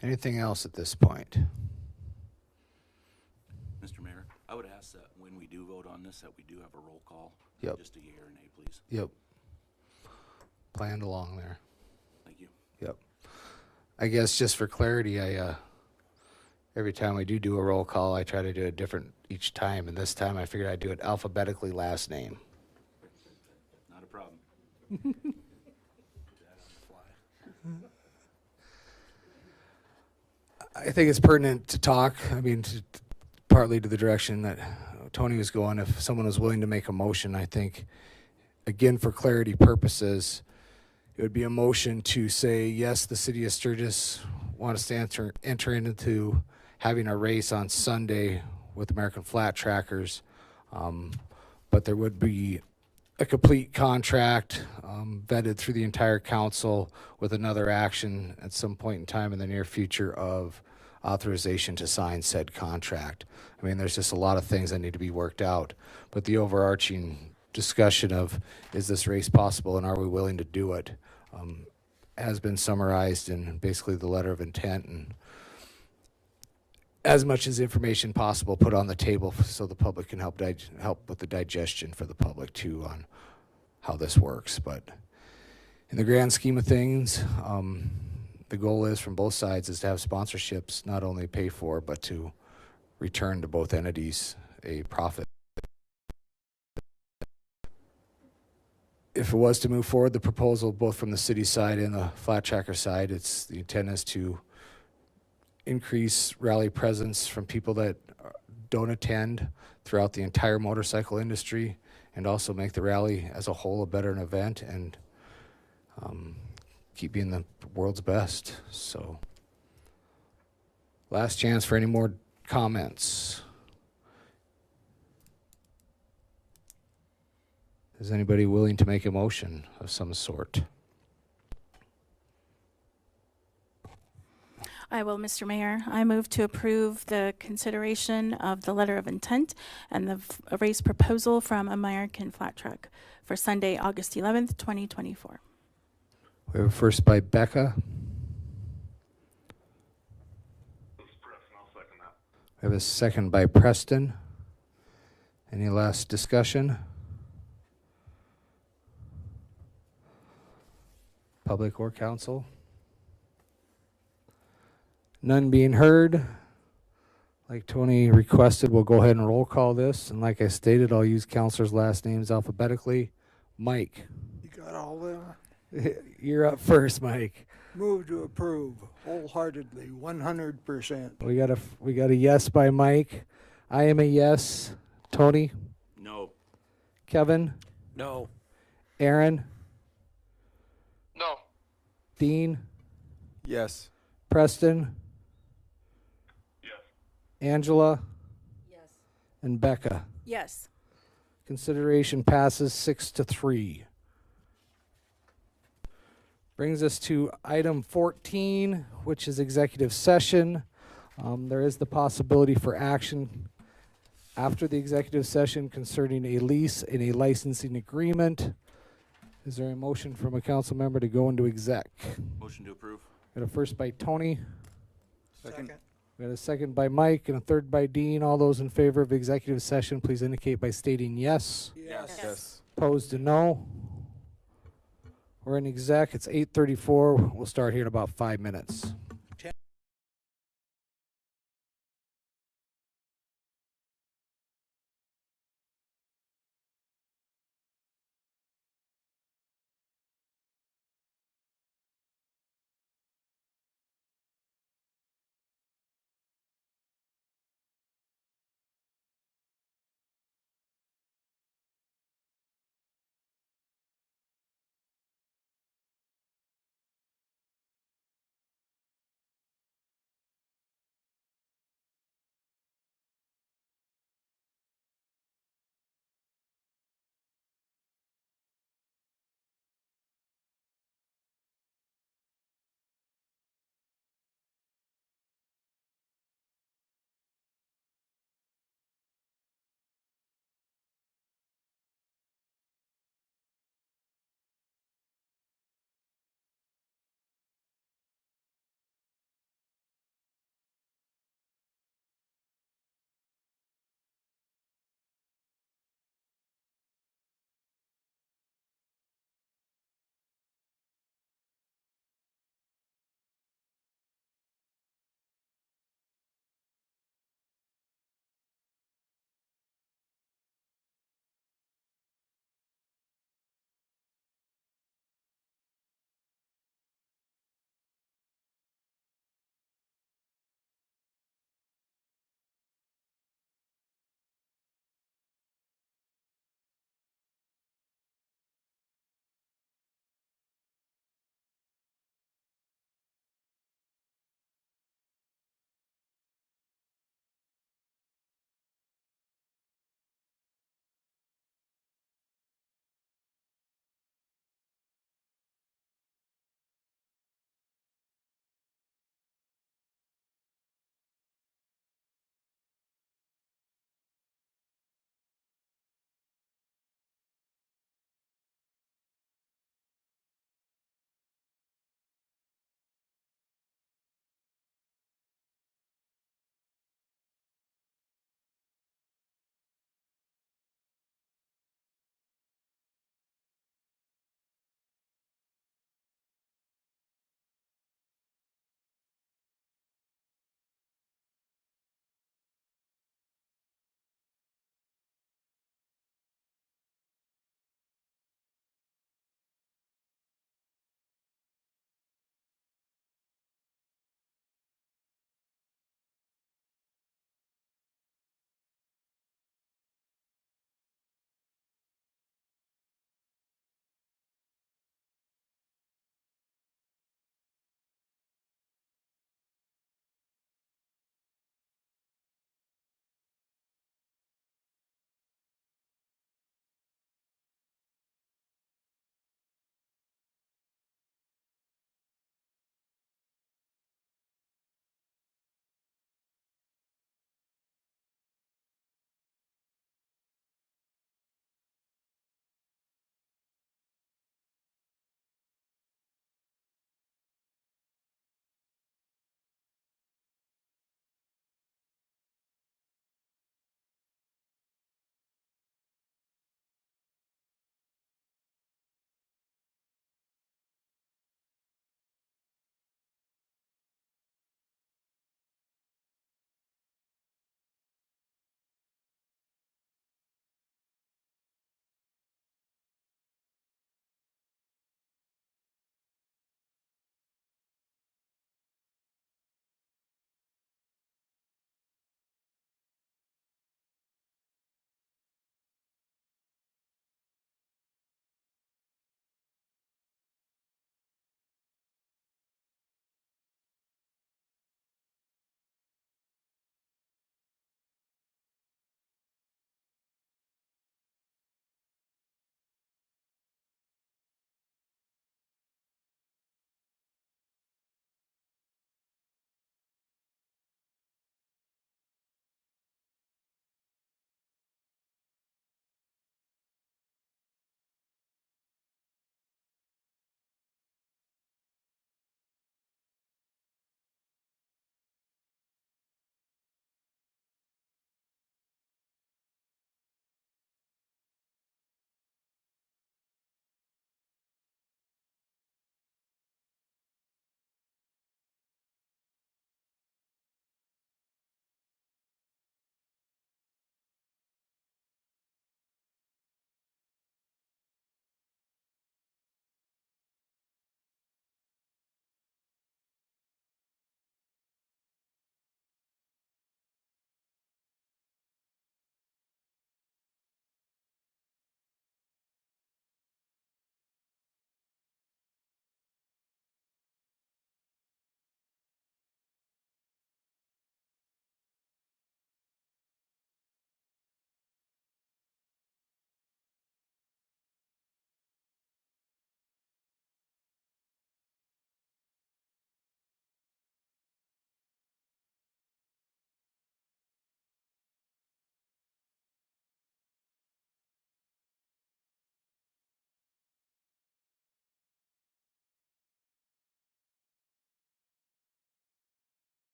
Anything else at this point? Mr. Mayor, I would ask that when we do vote on this, that we do have a roll call. Yep. Just a yea or nay, please. Yep. Planned along there. Thank you. Yep. I guess just for clarity, every time we do a roll call, I try to do it different each time, and this time I figured I'd do it alphabetically last name. Not a problem. I think it's pertinent to talk, partly to the direction that Tony was going. If someone was willing to make a motion, I think, again, for clarity purposes, it would be a motion to say, yes, the city of Sturgis wants to enter into having a race on Sunday with American Flat Trackers, but there would be a complete contract vetted through the entire council with another action at some point in time in the near future of authorization to sign said contract. There's just a lot of things that need to be worked out, but the overarching discussion of, is this race possible and are we willing to do it, has been summarized in basically the letter of intent, and as much as information possible put on the table so the public can help with the digestion for the public too on how this works. But in the grand scheme of things, the goal is from both sides is to have sponsorships not only pay for but to return to both entities a profit. If it was to move forward, the proposal both from the city side and the Flat Tracker side, the intent is to increase rally presence from people that don't attend throughout the entire motorcycle industry, and also make the rally as a whole a better event, and keep being the world's best. So, last chance for any more comments. Is anybody willing to make a motion of some sort? I will, Mr. Mayor. I move to approve the consideration of the letter of intent and the race proposal from American Flat Truck for Sunday, August 11th, 2024. We have a first by Becca. We have a second by Preston. Any last discussion? Public or council? None being heard. Like Tony requested, we'll go ahead and roll call this. And like I stated, I'll use counselors' last names alphabetically. Mike. You got all them? You're up first, Mike. Move to approve wholeheartedly, 100%. We got a yes by Mike. I am a yes. Tony? No. Kevin? No. Aaron? No. Dean? Yes. Preston? Yes. Angela? Yes. And Becca? Yes. Consideration passes 6-3. Brings us to item 14, which is executive session. There is the possibility for action after the executive session concerning a lease and a licensing agreement. Is there a motion from a council member to go into exec? Motion to approve. Got a first by Tony, Second. we got a second by Mike, and a third by Dean. All those in favor of executive session, please indicate by stating yes. Yes. Opposed to no. We're in exec. It's 8:34. We'll start here in about 5 minutes.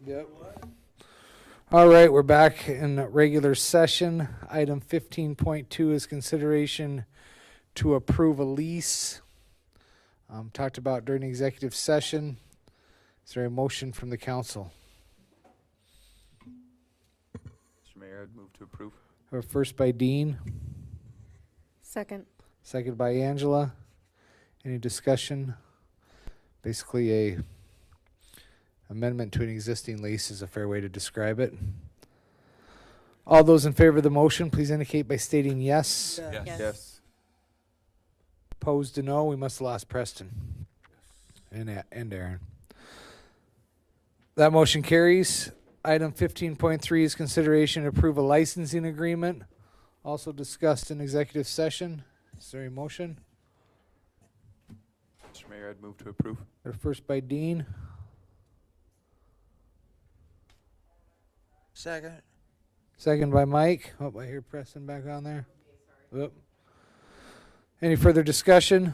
Yep. All right, we're back in regular session. Item 15.2 is consideration to approve a lease. Talked about during executive session. Is there a motion from the council? Mr. Mayor, I'd move to approve. First by Dean, Second. second by Angela. Any discussion? Basically a amendment to an existing lease is a fair way to describe it. All those in favor of the motion, please indicate by stating yes. Yes. Opposed to no. We must have lost Preston and Aaron. That motion carries. Item 15.3 is consideration to approve a licensing agreement, also discussed in executive session. Is there a motion? Mr. Mayor, I'd move to approve. First by Dean, Second. second by Mike. Oh, I hear Preston back on there. Oop. Any further discussion?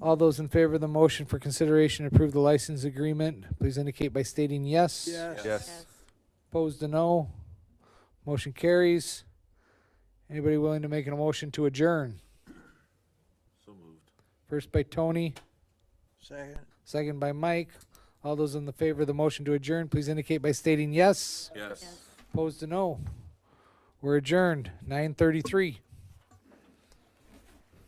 All those in favor of the motion for consideration to approve the license agreement, please indicate by stating yes. Yes. Opposed to no. Motion carries. Anybody willing to make a motion to adjourn? So moved. First by Tony, Second. second by Mike. All those in the favor of the motion to adjourn, please indicate by stating yes. Yes. Opposed to no. We're adjourned, 9:33.